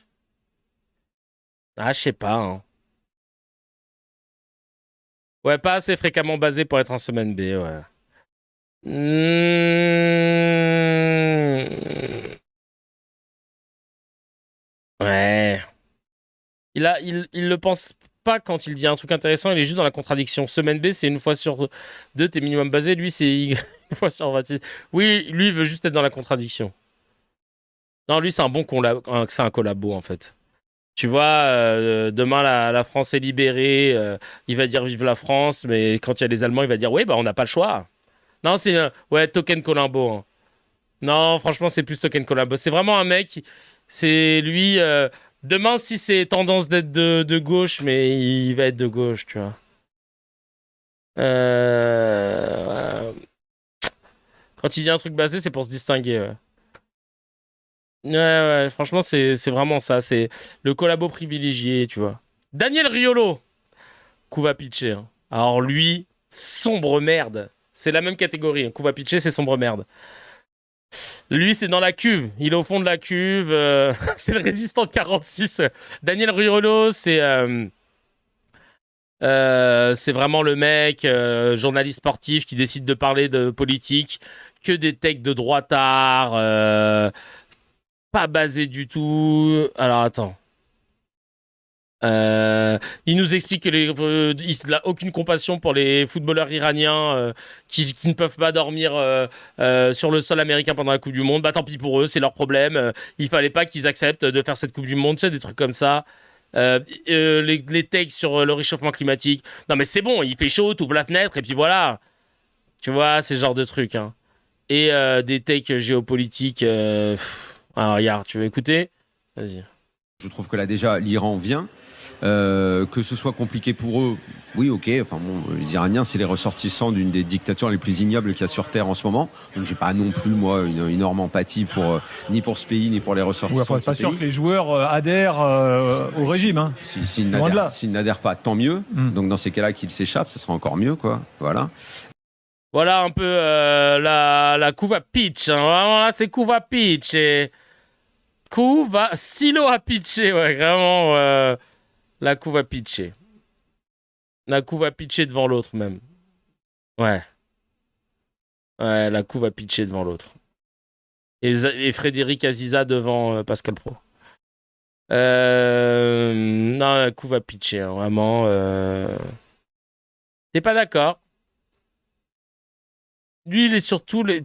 Ah, je sais pas. Hein. Ouais, pas assez fréquemment basé pour être en semaine B, ouais. Ouais. Il le pense pas quand il dit un truc intéressant, il est juste dans la contradiction. Semaine B, c'est une fois sur 2, t'es minimum basé. Lui, c'est une fois sur 26. Oui, lui, il veut juste être dans la contradiction. Non, lui, c'est un bon c'est un collabo, en fait. Tu vois, demain, la France est libérée. Il va dire vive la France, mais quand il y a les Allemands, il va dire oui, bah, on n'a pas le choix. Non, c'est ouais, Token Colombo. Hein. Non, franchement, c'est plus Token Colombo. C'est vraiment un mec. C'est lui. Demain, si c'est tendance d'être de gauche, mais il va être de gauche, tu vois. Quand il dit un truc basé, c'est pour se distinguer. Ouais. Ouais, franchement, c'est vraiment ça. C'est le collabo privilégié, tu vois. Daniel Riolo, Kuva Pitché. Hein. Alors lui, sombre merde. C'est la même catégorie. Hein. Kuva Pitché, c'est sombre merde. Lui, c'est dans la cuve. Il est au fond de la cuve. C'est le résistant 46. Daniel Riolo, c'est vraiment le mec, journaliste sportif qui décide de parler de politique. Que des techs de droitard. Pas basé du tout. Alors, attends. Il nous explique que il n'a aucune compassion pour les footballeurs iraniens qui ne peuvent pas dormir sur le sol américain pendant la Coupe du Monde. Bah tant pis pour eux, c'est leur problème. Il fallait pas qu'ils acceptent de faire cette Coupe du Monde, tu sais, des trucs comme ça. Les takes sur le réchauffement climatique. Non mais c'est bon, il fait chaud, t'ouvres la fenêtre et puis voilà. Tu vois, c'est ce genre de trucs. Hein. Et des takes géopolitiques. Alors regarde, tu veux écouter ? Vas-y. Je trouve que là déjà l'Iran vient, que ce soit compliqué pour eux, oui ok, enfin bon, les Iraniens c'est les ressortissants d'une des dictatures les plus ignobles qu'il y a sur Terre en ce moment, donc j'ai pas non plus moi une énorme empathie ni pour ce pays ni pour les ressortissants. Ouais, pas sûr que les joueurs adhèrent au régime. Hein. S'ils n'adhèrent pas, tant mieux, donc dans ces cas-là qu'ils s'échappent, ce sera encore mieux quoi, voilà. Voilà un peu la Kuva Pitch, hein. Vraiment là c'est Kuva Pitch et... Silo à pitcher, ouais, vraiment. La Kuva pitcher. La Kuva pitcher devant l'autre, même. Ouais. Ouais, la Kuva pitcher devant l'autre. Et Frédéric Aziza devant Pascal Pro. Non, la Kuva pitcher, hein, vraiment. T'es pas d'accord? Lui, il est sur tous les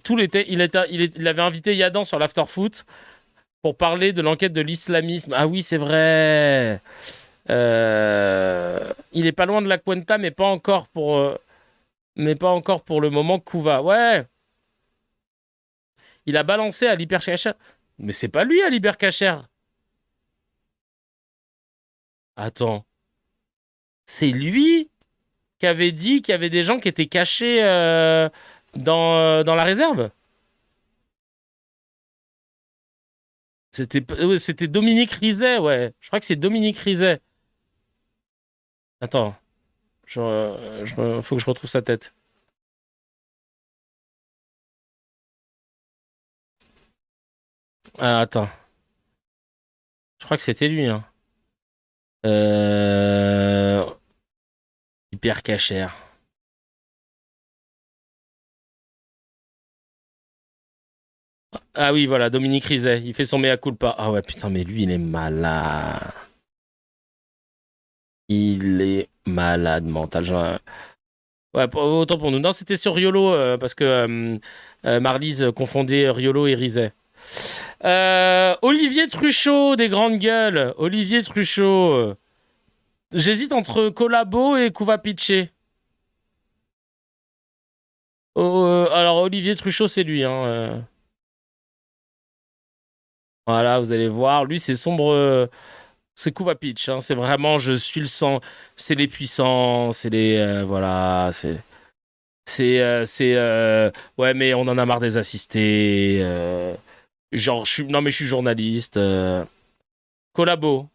il avait invité Yadan sur l'afterfoot. Pour parler de l'enquête de l'islamisme. Ah oui, c'est vrai. Il est pas loin de la Cuenta, mais pas encore pour le moment. Kuva. Ouais. Il a balancé à l'hypercacher. Mais c'est pas lui à l'hypercacher. Attends. C'est lui qui avait dit qu'il y avait des gens qui étaient cachés dans la réserve. C'était Dominique Rizet, ouais. Je crois que c'est Dominique Rizet. Attends. Faut que je retrouve sa tête. Ah, attends. Je crois que c'était lui, hein. Hyper cachère. Ah oui, voilà, Dominique Rizet. Il fait son mea culpa. Ah ouais, putain, mais lui, il est malade. Il est malade mental. Genre... Ouais, autant pour nous. Non, c'était sur Riolo, parce que Marlise confondait Riolo et Rizet. Olivier Truchot, des grandes gueules. Olivier Truchot. J'hésite entre Collabo et Kuva Pitché. Alors, Olivier Truchot, c'est lui, hein. Voilà, vous allez voir. Lui, c'est sombre. C'est Kovacic. Hein. C'est vraiment, je suis le sang. C'est les puissants. C'est les. Voilà. Ouais, mais on en a marre des assistés. Genre, non, mais je suis journaliste. Collabo.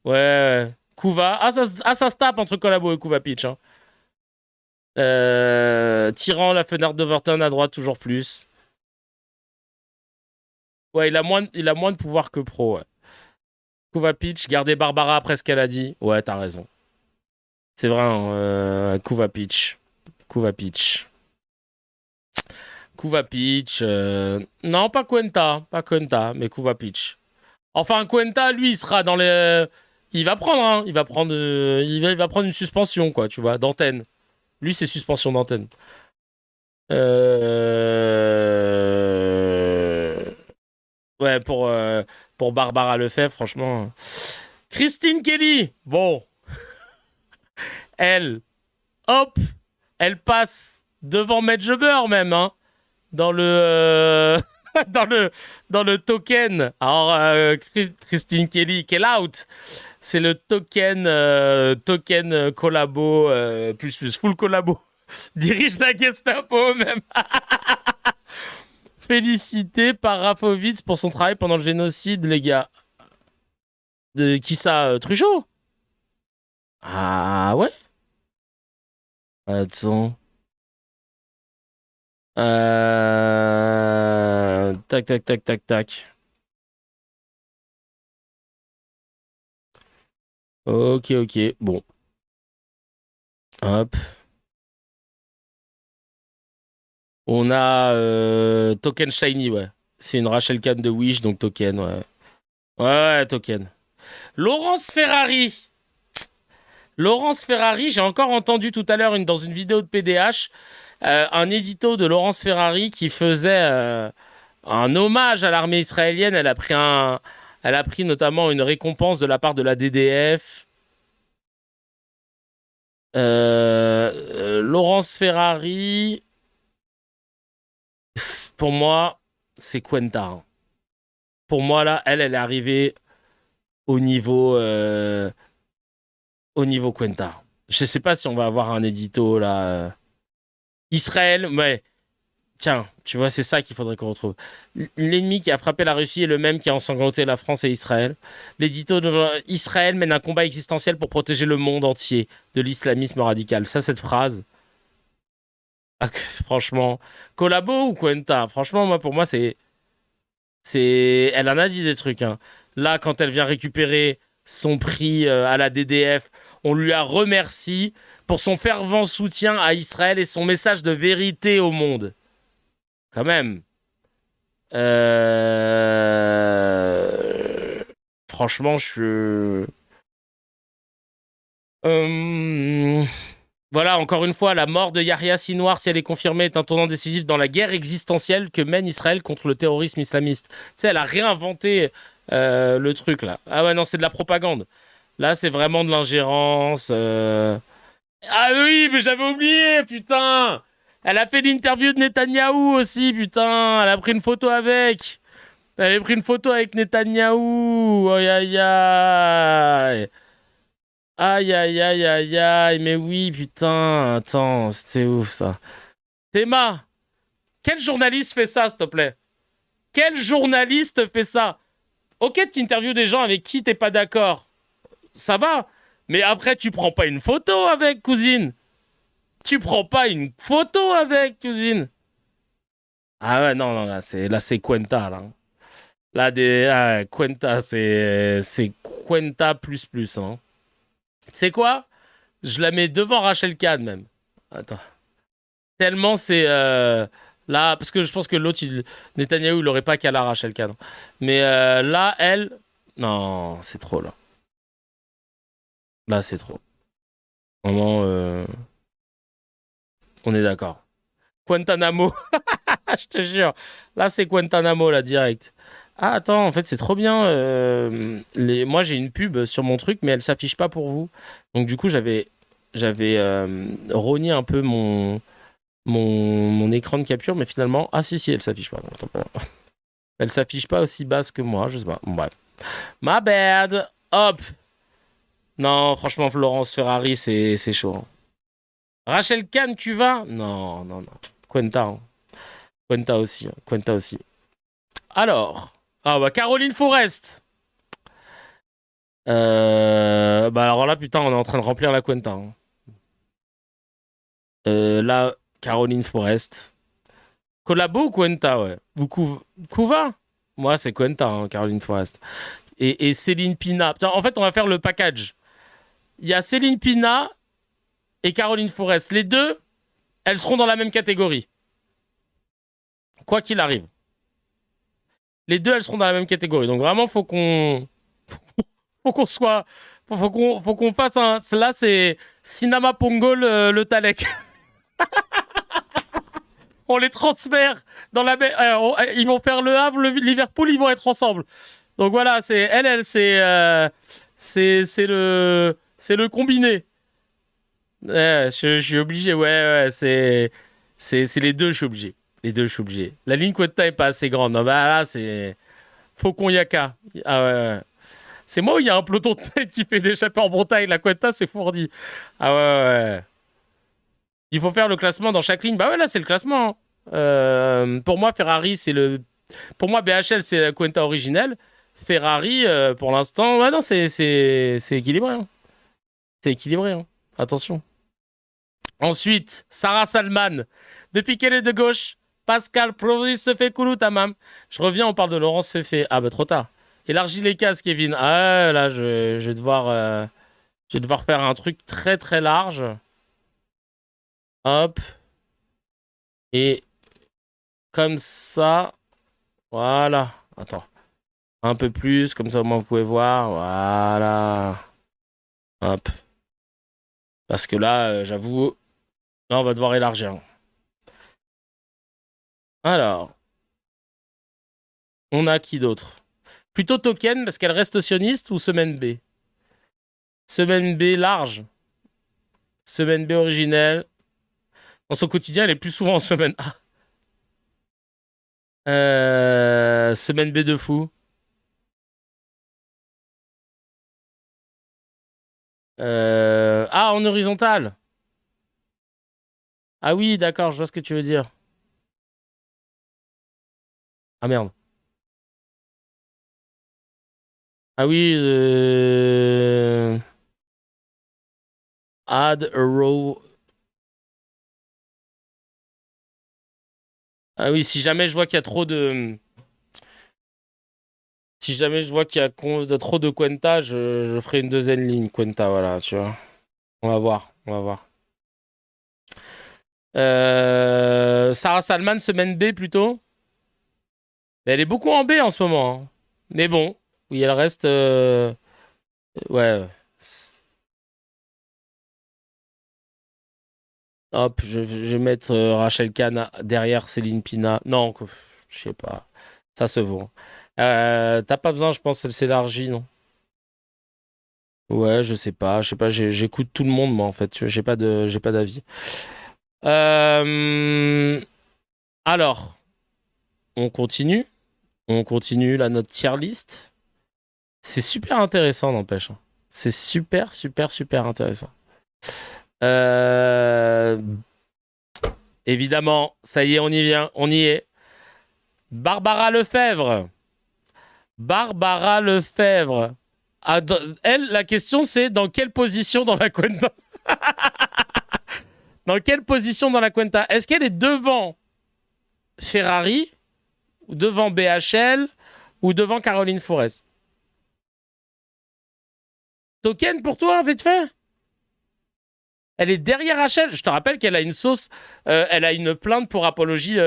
Ouais. Kouva. Ah, ça se tape entre Collabo et Kovacic. Hein. Tirant la fenêtre d'Overton à droite, toujours plus. Ouais, il a moins de pouvoir que Pro. Ouais. Kovacic, garder Barbara après ce qu'elle a dit. Ouais, t'as raison. C'est vrai, hein, Kovacic. Non, pas Cuenta, mais Kovacic. Enfin, Cuenta, lui, il sera dans les... Il va prendre, hein. Il va prendre une suspension, quoi, tu vois, d'antenne. Lui, c'est suspension d'antenne. Ouais, pour Barbara Lefebvre, franchement. Christine Kelly, bon. Elle passe devant Medjeber même, hein, dans le dans le token. Alors Christine Kelly, qu'elle out. C'est le token collabo plus full collabo. Dirige la Gestapo même. Félicité par Rafovitz pour son travail pendant le génocide, les gars. De qui ça, Truchot? Ah ouais? Attends. Tac. Ok. Bon. Hop. On a Token Shiny, ouais. C'est une Rachel Kahn de Wish, donc Token, ouais. Ouais, Token. Laurence Ferrari, j'ai encore entendu tout à l'heure dans une vidéo de PDH un édito de Laurence Ferrari qui faisait un hommage à l'armée israélienne. Elle a pris notamment une récompense de la part de la DDF. Laurence Ferrari, pour moi, c'est Cuenta. Hein. Pour moi, là, elle est arrivée au niveau Cuenta. Je sais pas si on va avoir un édito là. Israël, ouais. Tiens, tu vois, c'est ça qu'il faudrait qu'on retrouve. L'ennemi qui a frappé la Russie est le même qui a ensanglanté la France et Israël. L'édito de Israël mène un combat existentiel pour protéger le monde entier de l'islamisme radical. Ça, cette phrase. Ah, franchement, Collabo ou Cuenta? Franchement, pour moi, c'est. Elle en a dit des trucs. Hein. Là, quand elle vient récupérer son prix à la DDF, on lui a remercié pour son fervent soutien à Israël et son message de vérité au monde. Quand même. Franchement, Voilà, encore une fois, la mort de Yahya Sinwar, si elle est confirmée, est un tournant décisif dans la guerre existentielle que mène Israël contre le terrorisme islamiste. Tu sais, elle a réinventé le truc, là. Ah ouais, non, c'est de la propagande. Là, c'est vraiment de l'ingérence. Ah oui, mais j'avais oublié, putain. Elle a fait l'interview de Netanyahou aussi, putain. Elle a pris une photo avec. Elle avait pris une photo avec Netanyahou. Aïe, aïe, aïe. Aïe, mais oui, putain. Attends, c'était ouf, ça. Théma, quel journaliste fait ça, s'il te plaît? Quel journaliste fait ça? Ok, tu interviews des gens avec qui t'es pas d'accord. Ça va. Mais après, tu prends pas une photo avec, cousine. Tu prends pas une photo avec, cousine. Ah ouais, non, là, c'est Cuenta, là. Là, Cuenta, c'est Cuenta plus, hein. C'est quoi? Je la mets devant Rachel Kahn, même. Attends. Tellement c'est... là, parce que je pense que l'autre, Netanyahou, il aurait pas qu'à la Rachel Kahn. Mais là, elle... Non, c'est trop, là. Là, c'est trop. Vraiment, on est d'accord. Guantanamo. Je te jure. Là, c'est Guantanamo, là, direct. Ah, attends, en fait, c'est trop bien. Moi, j'ai une pub sur mon truc, mais elle s'affiche pas pour vous. Donc, du coup, j'avais rogné un peu mon écran de capture, mais finalement... Ah, si, elle s'affiche pas. Attends, Elle s'affiche pas aussi basse que moi, je sais pas. Bon, bref. My bad. Hop. Non, franchement, Florence Ferrari, c'est chaud. Rachel Kahn, tu vas? Non. Quenta. Hein. Quenta aussi. Alors. Caroline Forest. Alors là, putain, on est en train de remplir la Quenta. Hein. Là, Caroline Forest. Collabo ou Quenta, ouais. Vous Couva? Moi, c'est Quenta, hein, Caroline Forest. Et Céline Pina. Putain, en fait, on va faire le package. Il y a Céline Pina et Caroline Forest. Les deux, elles seront dans la même catégorie. Quoi qu'il arrive. Les deux, elles seront dans la même catégorie. Donc vraiment, faut qu'on soit... Faut qu'on fasse un... Là, c'est Sinama Pongo, le Talek. On les transfère dans la... ils vont faire le Havre, Liverpool, ils vont être ensemble. Donc voilà, c'est le combiné. Je suis obligé, ouais, c'est les deux, je suis obligé. La ligne Quetta est pas assez grande. Non, là, c'est Faucon Yaka. Ah ouais. C'est moi où il y a un peloton de tête qui fait d'échappée en Bretagne. La Quetta, c'est fourni. Ah ouais. Il faut faire le classement dans chaque ligne. Bah ouais, là, c'est le classement. Pour moi, Ferrari, pour moi, BHL, c'est la Quenta originelle. Ferrari, pour l'instant, ouais, non, c'est équilibré. Hein. C'est équilibré. Hein. Attention. Ensuite, Sarah Salman. Depuis qu'elle est de gauche, Pascal Provis se fait coulout tamam. Je reviens, on parle de Laurence Fefe. Ah bah trop tard. Élargis les cases, Kevin. Ah là, je vais devoir faire un truc très très large. Hop. Et comme ça. Voilà. Attends. Un peu plus, comme ça au moins vous pouvez voir. Voilà. Hop. Parce que là, j'avoue, là on va devoir élargir. Alors. On a qui d'autre? Plutôt Token, parce qu'elle reste sioniste, ou Semaine B? Semaine B large. Semaine B originelle. Dans son quotidien, elle est plus souvent en semaine A. Semaine B de fou. En horizontal. Ah oui, d'accord, je vois ce que tu veux dire. Ah merde. Ah oui, add a row. Ah oui, si jamais je vois qu'il y a trop de... Si jamais je vois qu'il y a trop de Quenta, je ferai une deuxième ligne Quenta, voilà, tu vois. On va voir. Sarah Salman, Semaine B plutôt. Mais elle est beaucoup en B en ce moment. Hein. Mais bon, oui, elle reste... Ouais. Hop, je vais mettre Rachel Kahn derrière Céline Pina. Non, je sais pas. Ça se vaut. T'as pas besoin, je pense, elle s'élargit, non? Ouais, je sais pas, j'écoute tout le monde, moi, en fait. J'ai pas d'avis. Alors, on continue la note tier list. C'est super intéressant, n'empêche. C'est super intéressant. Évidemment, ça y est, on y vient, on y est. Barbara Lefebvre. Elle, la question, c'est dans quelle position dans la Quenta? Dans quelle position dans la Quenta? Est-ce qu'elle est devant Ferrari, ou devant BHL, ou devant Caroline Forest? Token pour toi, vite fait? Elle est derrière Rachel. Je te rappelle qu'elle a une sauce. Elle a une plainte pour apologie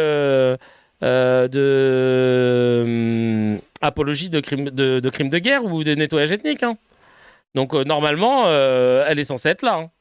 apologie de crime de guerre ou de nettoyage ethnique. Hein. Donc normalement, elle est censée être là. Hein.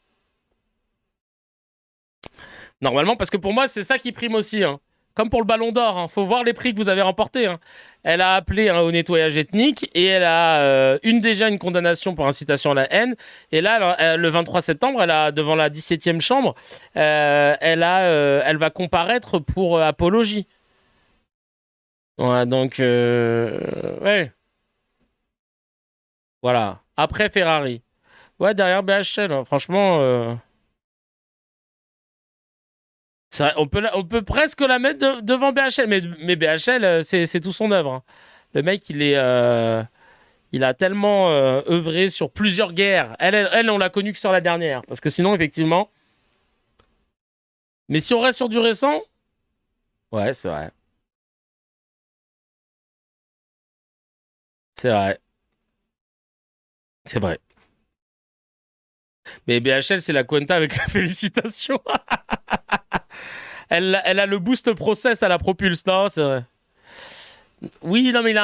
Normalement, parce que pour moi, c'est ça qui prime aussi. Hein. Comme pour le Ballon d'Or, faut voir les prix que vous avez remportés. Hein. Elle a appelé au nettoyage ethnique et elle a déjà une condamnation pour incitation à la haine. Et là, le 23 septembre, elle a devant la 17e chambre, elle va comparaître pour apologie. Ouais, donc, ouais. Voilà. Après Ferrari. Ouais, derrière BHL, hein. Franchement, on peut presque la mettre devant BHL, mais BHL, c'est tout son œuvre, hein. Le mec, il a tellement œuvré sur plusieurs guerres. Elle, on l'a connu que sur la dernière, parce que sinon, effectivement. Mais si on reste sur du récent, ouais, c'est vrai. C'est vrai. C'est vrai. Mais BHL, c'est la Cuenta avec la félicitation. Elle a le boost process à la propulse, non, c'est vrai. Oui, non, mais il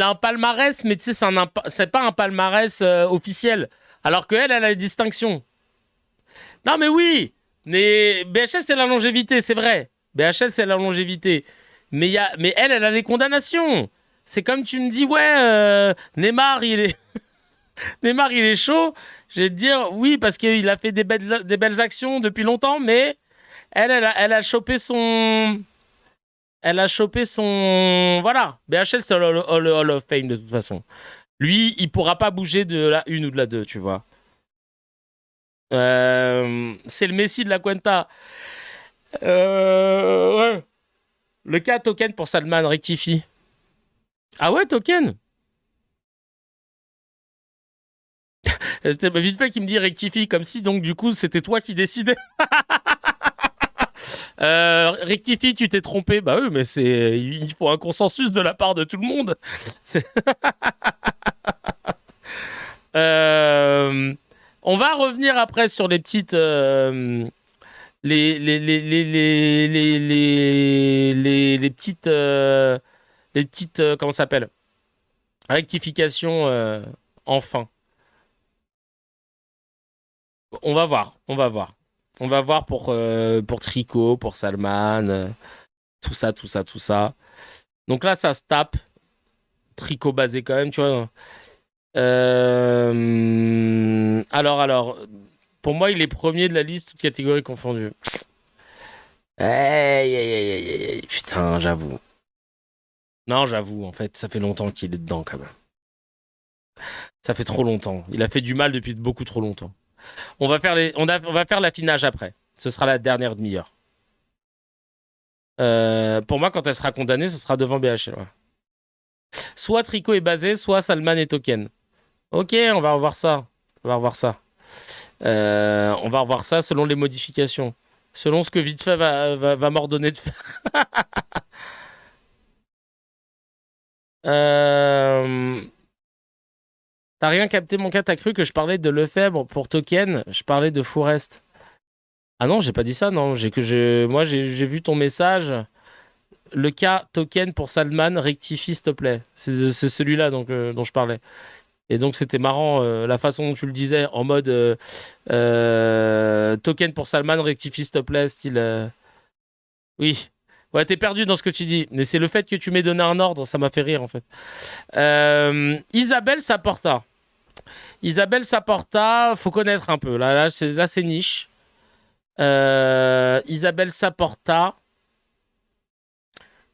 a un palmarès, mais tu sais, c'est pas un palmarès officiel. Alors qu'elle, elle a les distinctions. Non, mais oui, mais BHL, c'est la longévité, c'est vrai. BHL, c'est la longévité. Mais elle a les condamnations. C'est comme tu me dis, ouais, Neymar, Neymar, il est chaud. Je vais te dire, oui, parce qu'il a fait des belles actions depuis longtemps, mais elle a chopé son... Elle a chopé son... Voilà. BHL, c'est le Hall of Fame, de toute façon. Lui, il pourra pas bouger de la 1 ou de la 2, tu vois. C'est le Messi de la Cuenta. Ouais. Le cas Token pour Salman rectifie. Ah ouais, Token. Vite fait qu'il me dit rectifie, comme si donc du coup c'était toi qui décidais. Rectifie, tu t'es trompé. Bah oui, mais il faut un consensus de la part de tout le monde. On va revenir après sur les petites les petites comment ça s'appelle, rectifications enfin. On va voir. On va voir pour Tricot, pour Salman, tout ça. Donc là, ça se tape. Tricot basé quand même, tu vois. Alors, pour moi, il est premier de la liste, toutes catégories confondues. Putain, j'avoue. Non, j'avoue, en fait, ça fait longtemps qu'il est dedans, quand même. Ça fait trop longtemps. Il a fait du mal depuis beaucoup trop longtemps. On va faire l'affinage après. Ce sera la dernière demi-heure. Pour moi, quand elle sera condamnée, ce sera devant BHL. Ouais. Soit Tricot est basé, soit Salman et Token. Ok, on va revoir ça. On va revoir ça selon les modifications. Selon ce que Vitefait va m'ordonner de faire. T'as rien capté, mon cas, t'as cru que je parlais de Lefebvre pour Token, je parlais de Fourest. Ah non, j'ai pas dit ça, non. Moi, j'ai vu ton message. Le cas Token pour Salman, rectifie, s'il te plaît. C'est celui-là dont je parlais. Et donc, c'était marrant, la façon dont tu le disais, en mode Token pour Salman, rectifie, s'il te plaît, style... Oui. Ouais, t'es perdu dans ce que tu dis. Mais c'est le fait que tu m'aies donné un ordre, ça m'a fait rire, en fait. Isabelle Saporta. Isabelle Saporta, faut connaître un peu. Là c'est niche. Isabelle Saporta,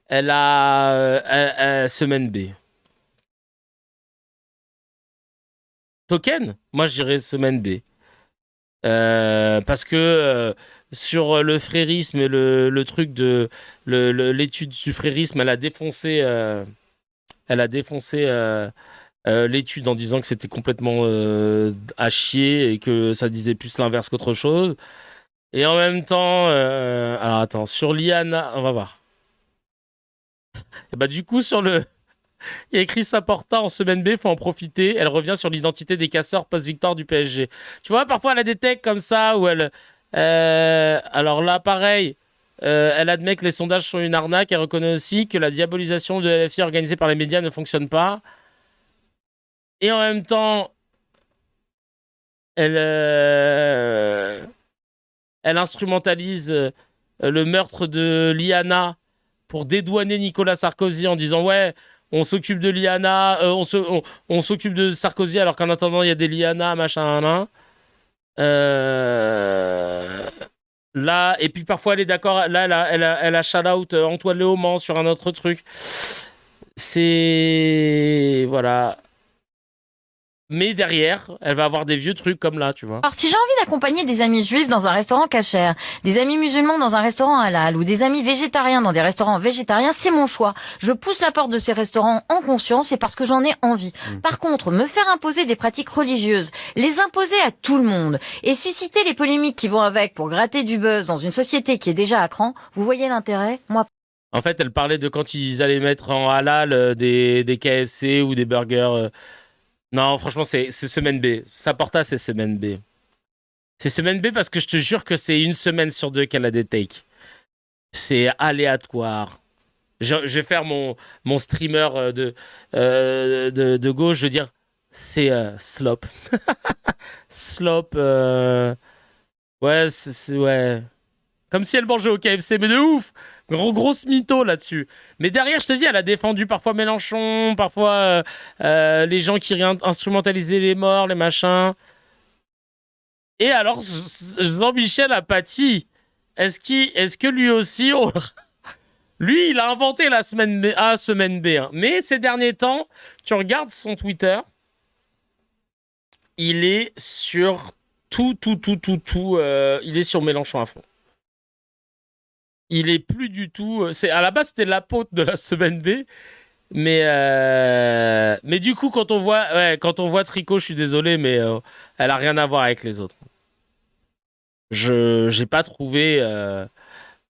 elle a semaine B. Token, moi je dirais semaine B. Parce que sur le frérisme et le truc de l'étude du frérisme, elle a défoncé l'étude en disant que c'était complètement à chier et que ça disait plus l'inverse qu'autre chose. Et en même temps, alors attends, sur Liana, on va voir. Et bah du coup il y a écrit Saporta en semaine B, faut en profiter. Elle revient sur l'identité des casseurs post-victoire du PSG. Tu vois, parfois elle a des techs comme ça où elle... alors là, pareil, elle admet que les sondages sont une arnaque. Elle reconnaît aussi que la diabolisation de LFI organisée par les médias ne fonctionne pas. Et en même temps, elle instrumentalise le meurtre de Liana pour dédouaner Nicolas Sarkozy en disant ouais, on s'occupe de Liana, on s'occupe de Sarkozy alors qu'en attendant il y a des Liana, machin, là, et puis parfois elle est d'accord, là elle a shout out Antoine Léaumont sur un autre truc. C'est... Voilà. Mais derrière, elle va avoir des vieux trucs comme là, tu vois. Alors si j'ai envie d'accompagner des amis juifs dans un restaurant kasher, des amis musulmans dans un restaurant halal ou des amis végétariens dans des restaurants végétariens, c'est mon choix. Je pousse la porte de ces restaurants en conscience et parce que j'en ai envie. Par contre, me faire imposer des pratiques religieuses, les imposer à tout le monde et susciter les polémiques qui vont avec pour gratter du buzz dans une société qui est déjà à cran, vous voyez l'intérêt? Moi. En fait, elle parlait de quand ils allaient mettre en halal des KFC ou des burgers... Non, franchement, c'est semaine B. Saporta, c'est semaine B. C'est semaine B parce que je te jure que c'est une semaine sur deux qu'elle a des takes. C'est aléatoire. Je vais faire mon streamer de gauche, je veux dire, c'est slop. Slop, ouais, ouais. Comme si elle mangeait au KFC, mais de ouf. Grosse mytho là-dessus. Mais derrière, je te dis, elle a défendu parfois Mélenchon, parfois les gens qui instrumentalisaient les morts, les machins. Et alors, Jean-Michel Apathy, est-ce que lui aussi... Lui, il a inventé la semaine B. Hein. Mais ces derniers temps, tu regardes son Twitter, il est sur tout. Il est sur Mélenchon à fond. Il est plus du tout... à la base, c'était l'apôtre de la semaine B. Mais du coup, quand on voit Tricot, je suis désolé, mais elle a rien à voir avec les autres. J'ai pas trouvé...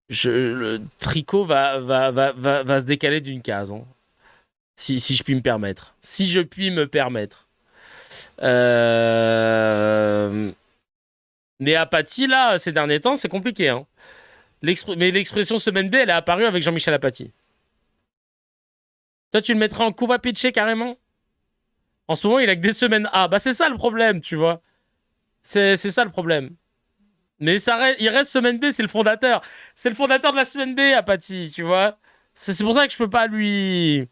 le Tricot va se décaler d'une case. Hein. Si je puis me permettre. Si je puis me permettre. Mais Apathy, là, ces derniers temps, c'est compliqué. Hein. Mais l'expression semaine B, elle est apparue avec Jean-Michel Apathy. Toi, tu le mettrais en Kuva pitché carrément? En ce moment, il a que des semaines A. Bah, c'est ça le problème, tu vois. C'est ça le problème. Mais il reste semaine B, c'est le fondateur. C'est le fondateur de la semaine B, Apathy, tu vois. C'est pour ça que je peux pas lui...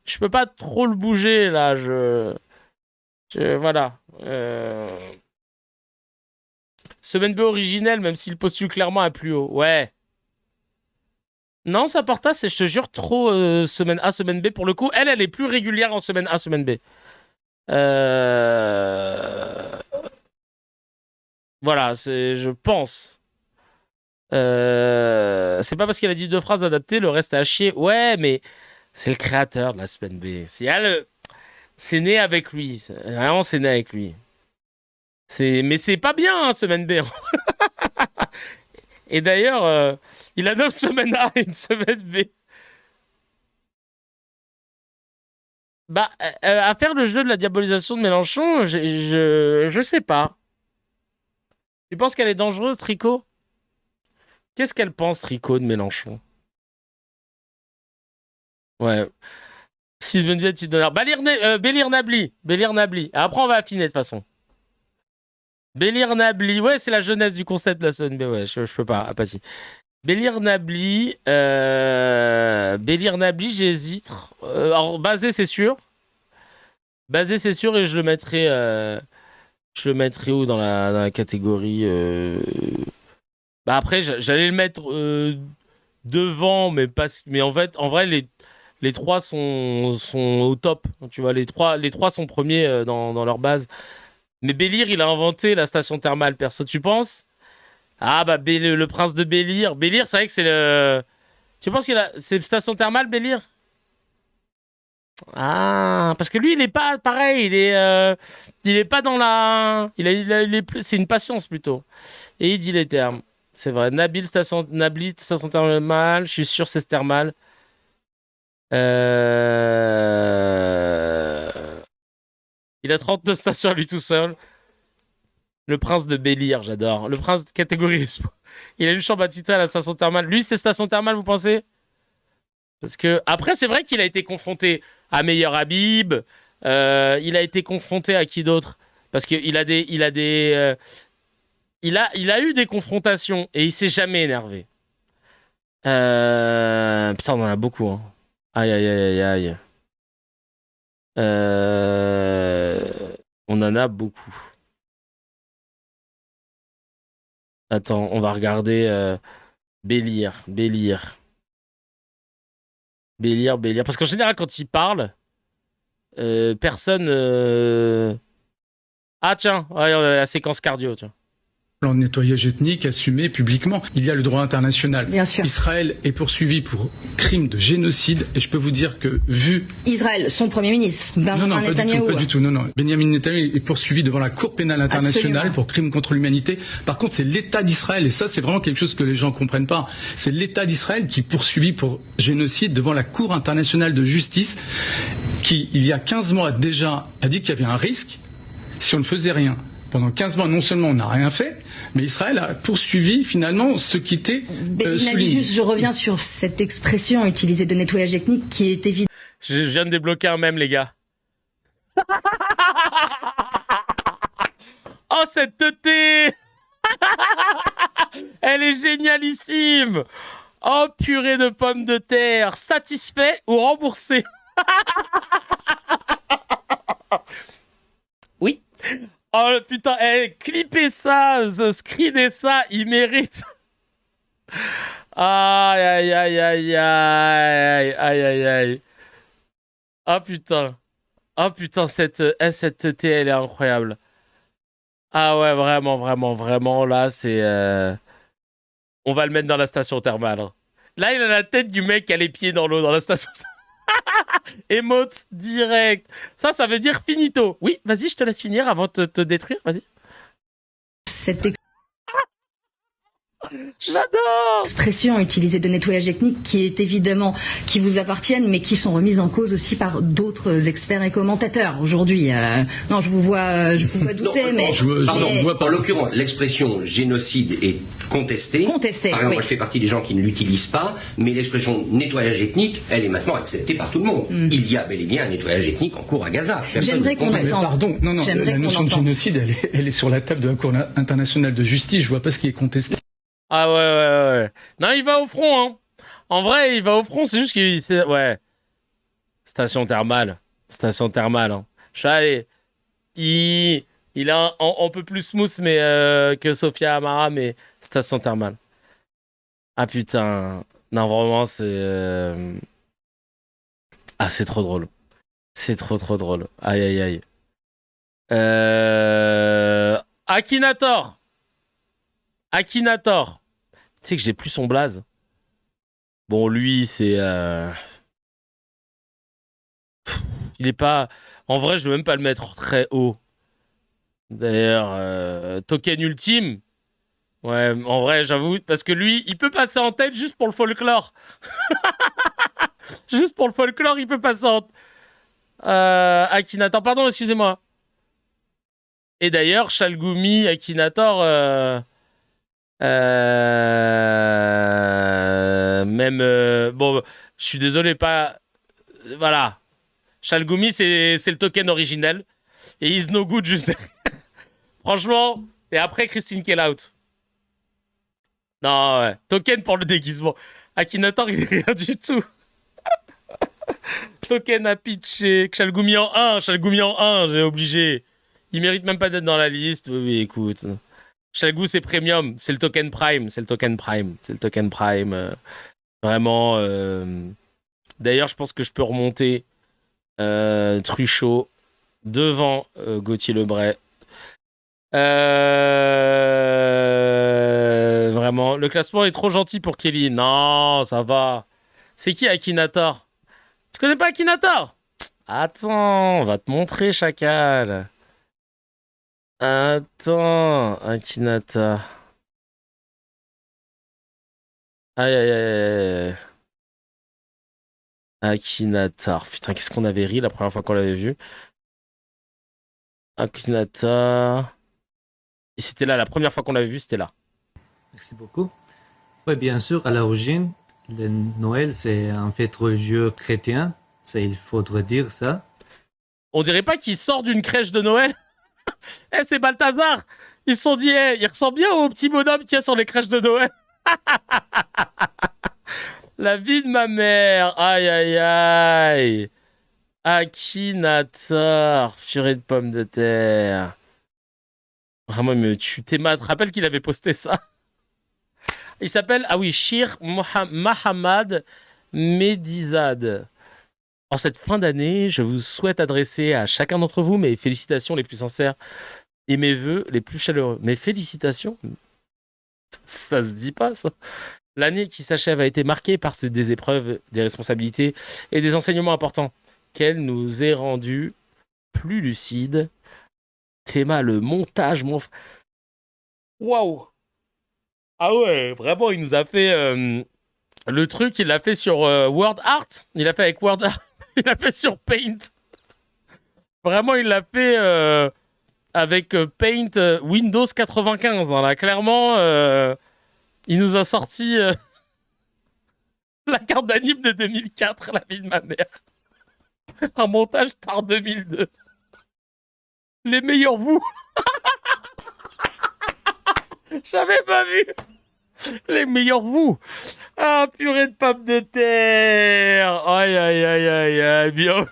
Je peux pas trop le bouger, là. Voilà. Semaine B originelle, même s'il postule clairement à plus haut. Ouais. Non, Saporta, c'est, je te jure, trop semaine A, semaine B. Pour le coup, elle est plus régulière en semaine A, semaine B. Voilà, je pense. C'est pas parce qu'elle a dit 2 phrases adaptées, le reste est à chier. Ouais, mais c'est le créateur de la semaine B. C'est né avec lui. Vraiment, c'est né avec lui. Mais c'est pas bien, hein, semaine B. Et d'ailleurs, il a 9 semaines A et une semaine B. Bah, à faire le jeu de la diabolisation de Mélenchon, je sais pas. Tu penses qu'elle est dangereuse, Tricot? Qu'est-ce qu'elle pense, Tricot, de Mélenchon? Ouais. Sylvain Viette, titre d'honneur. Bélir Nabli. Après, on va affiner de toute façon. Bélir Nabli. Ouais, c'est la jeunesse du concept de la semaine B. Ouais, je peux pas. Apathie. Bélir Nabli, j'hésite. Alors, Basé, c'est sûr. Basé, c'est sûr, et je le mettrai où dans la catégorie Bah après, j'allais le mettre devant, mais en vrai, les trois sont au top. Tu vois, les trois sont premiers dans leur base. Mais Bélir, il a inventé la station thermale, perso. Tu penses? Ah bah le prince de Bélir. Bélir, c'est vrai que c'est le... Tu penses c'est station thermale, Bélir? Ah, parce que lui, il est pas pareil. Il est pas dans la... c'est une patience plutôt. Et il dit les termes. C'est vrai. Nabli, station thermale. Je suis sûr c'est thermal. Il a 32 stations lui tout seul. Le prince de Bélir, j'adore. Le prince de catégorie. Il a une chambre attitrée à la station thermale. Lui, c'est station thermale, vous pensez? Parce que après, c'est vrai qu'il a été confronté à Meilleur Habib. Il a été confronté à qui d'autre? Parce qu'il a eu des confrontations et il s'est jamais énervé. Putain, on en a beaucoup. Hein. Aïe. On en a beaucoup. Attends, on va regarder Bélir. Bélier. Parce qu'en général, quand il parle, personne... Ah tiens, la séquence cardio, tiens. En nettoyage ethnique assumé publiquement. Il y a le droit international. Bien sûr. Israël est poursuivi pour crime de génocide et je peux vous dire que vu... Israël, son Premier ministre, Benjamin Netanyahou. Pas du tout. Non. Benjamin Netanyahou est poursuivi devant la Cour pénale internationale pour crime contre l'humanité. Par contre, c'est l'État d'Israël et ça, c'est vraiment quelque chose que les gens comprennent pas. C'est l'État d'Israël qui est poursuivi pour génocide devant la Cour internationale de justice qui, il y a 15 mois déjà, a dit qu'il y avait un risque si on ne faisait rien. Pendant 15 mois, non seulement on n'a rien fait, mais Israël a poursuivi finalement ce qui était souligné. Juste, je reviens sur cette expression utilisée de nettoyage ethnique qui est évidente. Je viens de débloquer un mème, les gars. Oh, cette teuté. Elle est génialissime. Oh, purée de pommes de terre. Satisfait ou remboursé? Oui. Oh putain, clippez ça, screenez ça, il mérite. Aïe, aïe, aïe, aïe, aïe, aïe, aïe, aïe. Oh putain, cette TT, elle est incroyable. Ah ouais, vraiment, là, c'est... On va le mettre dans la station thermale. Là, il a la tête du mec qui a les pieds dans l'eau dans la station thermale. Émote direct. Ça veut dire finito. Oui, vas-y, je te laisse finir avant de te détruire. Vas-y. J'adore expression utilisée de nettoyage ethnique qui est évidemment qui vous appartiennent mais qui sont remises en cause aussi par d'autres experts et commentateurs aujourd'hui. Non, je vous vois douter, mais en l'occurrence, l'expression génocide est contestée. Par exemple, moi je fais partie des gens qui ne l'utilisent pas, mais l'expression nettoyage ethnique, elle est maintenant acceptée par tout le monde. Il y a bel et bien un nettoyage ethnique en cours à Gaza. J'aimerais qu'on entende. Pardon, non, la notion de génocide, elle est sur la table de la Cour internationale de justice. Je vois pas ce qui est contesté. Ah ouais. Non, il va au front, hein. En vrai, il va au front, c'est juste qu'il... Ouais. Station thermale, hein. Je suis allé. Il a un peu plus smooth que Sophia Amara, mais station thermale. Ah putain. Non, vraiment, c'est... Ah, c'est trop drôle. C'est trop drôle. Aïe. Akinator. Tu sais que j'ai plus son blaze. Bon, lui, c'est... Il est pas... En vrai, je veux même pas le mettre très haut. D'ailleurs, token ultime. Ouais, en vrai, j'avoue, parce que lui, il peut passer en tête juste pour le folklore. Juste pour le folklore, il peut passer en... Akinator, pardon, excusez-moi. Et d'ailleurs, Chalgoumi, Akinator... bon, je suis désolé, pas... Voilà. Chalgoumi, c'est le token originel. Et Is No Good, juste... Franchement, et après, Christine Kellout. Non, ouais. Token pour le déguisement. Akinator, il est rien du tout. Token à pitcher. Chalgoumi en 1, j'ai obligé. Il mérite même pas d'être dans la liste. Oui, écoute... Chalgou, c'est premium, c'est le token prime. Vraiment. D'ailleurs, je pense que je peux remonter Truchot devant Gauthier Lebray. Vraiment, le classement est trop gentil pour Kelly. Non, ça va. C'est qui Akinator? Tu connais pas Akinator? Attends, on va te montrer, chacal. Attends, Akinata. Aïe. Akinator. Putain, qu'est-ce qu'on avait ri la première fois qu'on l'avait vu. Akinator. Et c'était là, la première fois qu'on l'avait vu, c'était là. Merci beaucoup. Oui, bien sûr, à l'origine, le Noël, c'est un fête religieux chrétien. Ça, il faudrait dire ça. On dirait pas qu'il sort d'une crèche de Noël? C'est Balthazar. Ils se sont dit, il ressemble bien au petit bonhomme qu'il y a sur les crèches de Noël. La vie de ma mère. Aïe. Akinator. Purée de pommes de terre. Vraiment, mais tu te rappelles qu'il avait posté ça? Il s'appelle, Shir Mohammad Médizade. En cette fin d'année, je vous souhaite adresser à chacun d'entre vous mes félicitations les plus sincères et mes vœux les plus chaleureux. Mes félicitations, ça se dit pas, ça. L'année qui s'achève a été marquée par des épreuves, des responsabilités et des enseignements importants qu'elle nous ait rendus plus lucides. Théma, le montage, waouh! Ah ouais, vraiment, il nous a fait le truc, il l'a fait sur WordArt. Il l'a fait avec WordArt. Il l'a fait sur Paint. Vraiment, il l'a fait avec Paint Windows 95. Hein, là, clairement, il nous a sorti la carte d'anime de 2004, la vie de ma mère. Un montage tard 2002. Les meilleurs vous. J'avais pas vu. Les meilleurs vous. Ah, purée de pommes de terre. Aïe, aïe, aïe, aïe, aïe. Bien.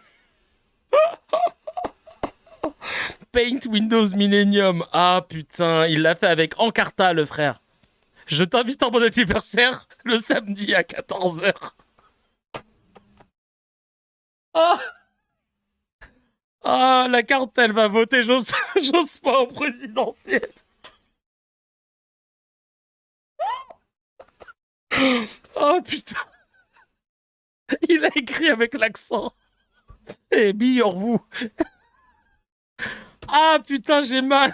Paint Windows Millennium. Ah, putain. Il l'a fait avec Encarta, le frère. Je t'invite à mon anniversaire le samedi à 14h. Ah, la carte, elle va voter j'ose pas au présidentiel. Oh putain. Il a écrit avec l'accent. Eh, meilleur vous. Ah putain, j'ai mal.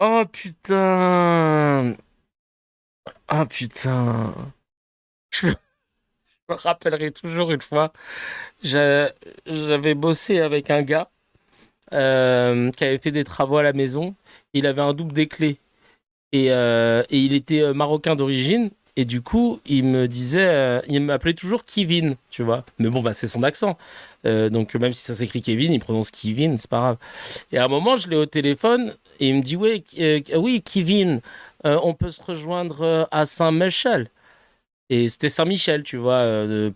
Oh putain. Ah putain. Je me rappellerai toujours une fois. J'avais bossé avec un gars qui avait fait des travaux à la maison. Il avait un double des clés. Et il était marocain d'origine. Et du coup, il me disait... il m'appelait toujours Kevin, tu vois. Mais bon, bah, c'est son accent. Donc, même si ça s'écrit Kevin, il prononce Kevin, c'est pas grave. Et à un moment, je l'ai au téléphone et il me dit, ouais, oui, Kevin, on peut se rejoindre à Saint-Michel. Et c'était Saint-Michel, tu vois,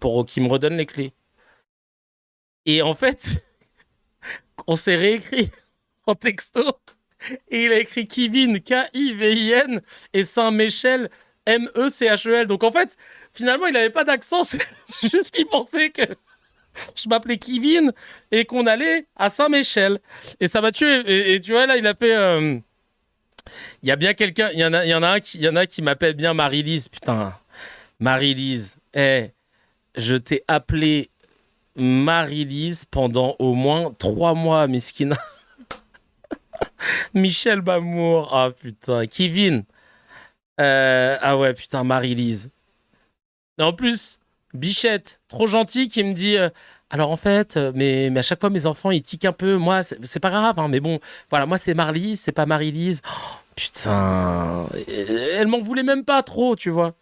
pour qu'il me redonne les clés. Et en fait, on s'est réécrit en texto. Et il a écrit Kevin, K-I-V-I-N, et Saint-Michel, M-E-C-H-E-L. Donc en fait, finalement, il n'avait pas d'accent. C'est juste qu'il pensait que je m'appelais Kevin et qu'on allait à Saint-Michel. Et ça m'a tué. Et tu vois, là, il a fait... Il y a bien quelqu'un... Il y en a qui m'appelle bien Marie-Lise. Putain, Marie-Lise. Je t'ai appelé Marie-Lise pendant au moins 3 mois, Miskina. Michel Bamour. Ah putain. Kevin. Ah ouais, putain, Marie-Lise. En plus, Bichette, trop gentil, qui me dit alors en fait, mais à chaque fois mes enfants ils tiquent un peu. Moi, c'est pas grave, hein, mais bon, voilà, moi c'est Marlise, c'est pas Marie-Lise. Oh, putain, elle m'en voulait même pas trop, tu vois.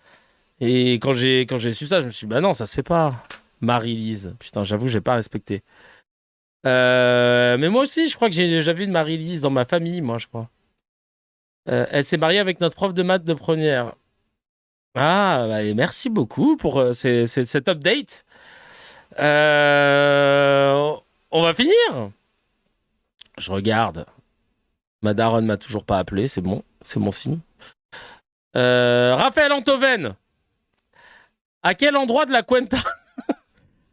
Et quand j'ai su ça, je me suis dit, bah non, ça se fait pas. Marie-Lise. Putain, j'avoue, j'ai pas respecté. Mais moi aussi, je crois que j'avais une Marie-Lise dans ma famille, moi, je crois. Elle s'est mariée avec notre prof de maths de première. Ah, bah, et merci beaucoup pour cet update. On va finir. Je regarde. Ma daronne m'a toujours pas appelé, c'est bon signe. Raphaël Antoven. À quel endroit de la Cuenta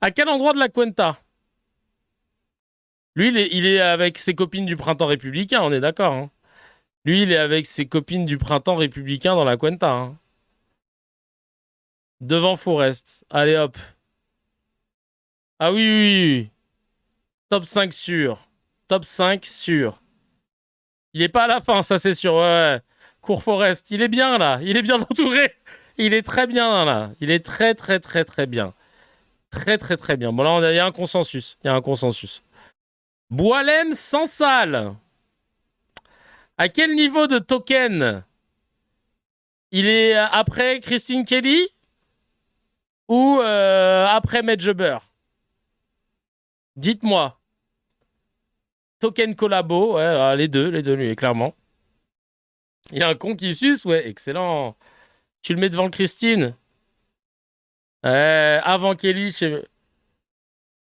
À quel endroit de la Cuenta? Lui, il est avec ses copines du printemps républicain, on est d'accord. Hein. Lui, il est avec ses copines du printemps républicain dans la Cuenta. Hein. Devant Forest. Allez, hop. Ah oui. Top 5 sûr. Top 5 sûr. Il est pas à la fin, ça c'est sûr. Ouais. Cours Forest. Il est bien là. Il est bien entouré. Il est très bien là. Il est très bien. Très bien. Bon là, il y a un consensus. Boilem sans salle. À quel niveau de token? Il est après Christine Kelly ou après Medjugorje? Dites-moi. Token collabo, ouais, les deux, lui, clairement. Il y a un con qui suce, ouais, excellent. Tu le mets devant Christine. Avant Kelly,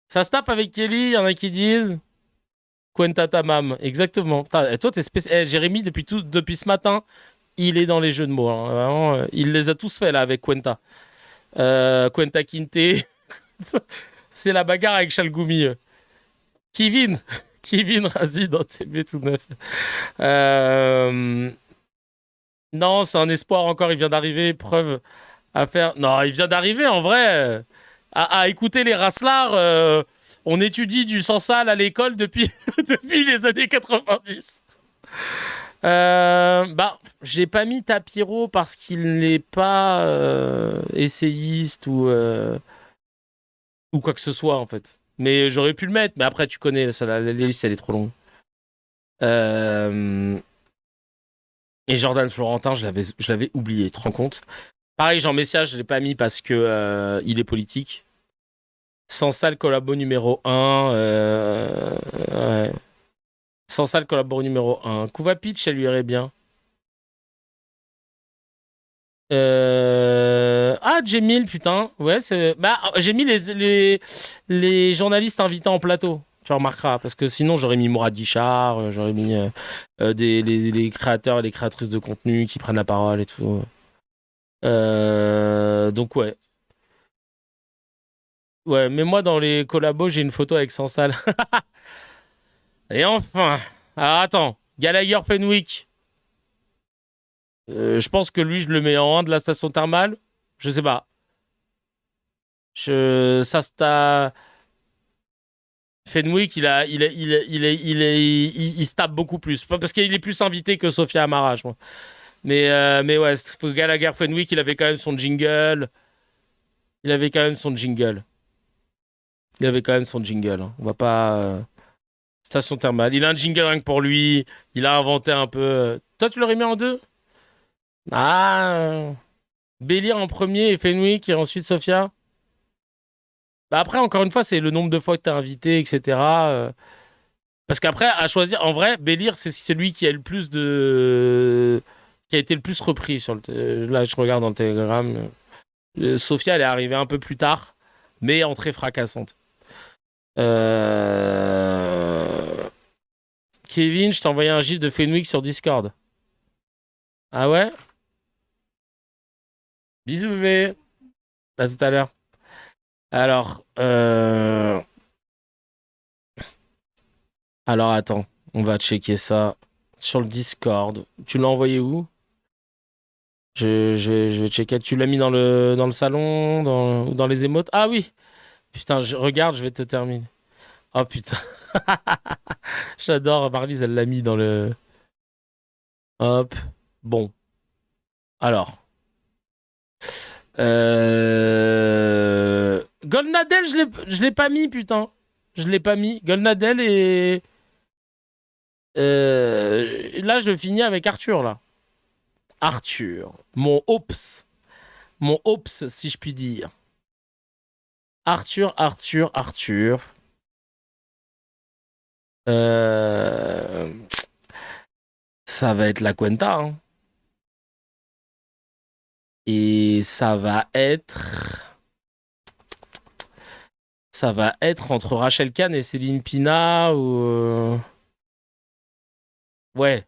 ça se tape avec Kelly, il y en a qui disent Cuenta Tamam, exactement. Toi, t'es spécial. Jérémy, depuis ce matin, il est dans les jeux de mots. Hein. Vraiment, il les a tous fait là avec Cuenta. Quenta Quinte. C'est la bagarre avec Chalgoumi. Kevin Razi dans TB tout neuf. Non, c'est un espoir encore, il vient d'arriver, preuve à faire. Non, il vient d'arriver en vrai. À écouter les Raslar, on étudie du Sansal à l'école depuis les années 90. J'ai pas mis Tapiro parce qu'il n'est pas essayiste ou quoi que ce soit en fait. Mais j'aurais pu le mettre. Mais après, tu connais, la liste elle est trop longue. Et Jordan Florentin, je l'avais oublié. Tu te rends compte? Pareil, Jean Messia, je l'ai pas mis parce que il est politique. Sansal collabo numéro 1. Ouais. Sansal collabo numéro 1. Kuva Pitch, elle lui irait bien. Jemil, putain. Ouais, c'est. J'ai mis les journalistes invités en plateau. Tu remarqueras. Parce que sinon, j'aurais mis Mourad Guichard, j'aurais mis les créateurs et les créatrices de contenu qui prennent la parole et tout. Donc, ouais. Ouais, mais moi, dans les collabos, j'ai une photo avec Sansal. Et enfin. Alors, attends. Gallagher Fenwick. Je pense que lui, je le mets en 1 de la station thermale. Je sais pas. Fenwick, il se tape beaucoup plus. Parce qu'il est plus invité que Sophia Amara, je crois. Mais ouais, Gallagher Fenwick, il avait quand même son jingle. Hein. On va pas... Station thermale. Il a un jingle rien que pour lui. Il a inventé un peu... Toi, tu l'aurais mis en 2 ? Bélir en premier et Fenwick et ensuite Sophia. Après, encore une fois, c'est le nombre de fois que t'as invité, etc. Parce qu'après, à choisir, en vrai, Bélir, c'est lui qui a le plus de... qui a été le plus repris sur le... Là, je regarde dans le Telegram. Sophia, elle est arrivée un peu plus tard, mais entrée fracassante. Kevin, je t'ai envoyé un gif de Fenwick sur Discord. Ah ouais? Bisous bébé. À tout à l'heure. Alors, attends, on va checker ça sur le Discord. Tu l'as envoyé où? Je vais checker. Tu l'as mis dans le salon, dans les émotes? Ah oui. Putain, regarde, je vais te terminer. Oh putain. J'adore, Marlise, elle l'a mis dans le... Hop. Bon. Alors. Golnadel, je l'ai pas mis, putain. Je l'ai pas mis. Golnadel et... là, je finis avec Arthur, là. Arthur. Mon Ops, si je puis dire. Arthur. Ça va être la Cuenta, hein. Et ça va être entre Rachel Kahn et Céline Pina ou... Ouais.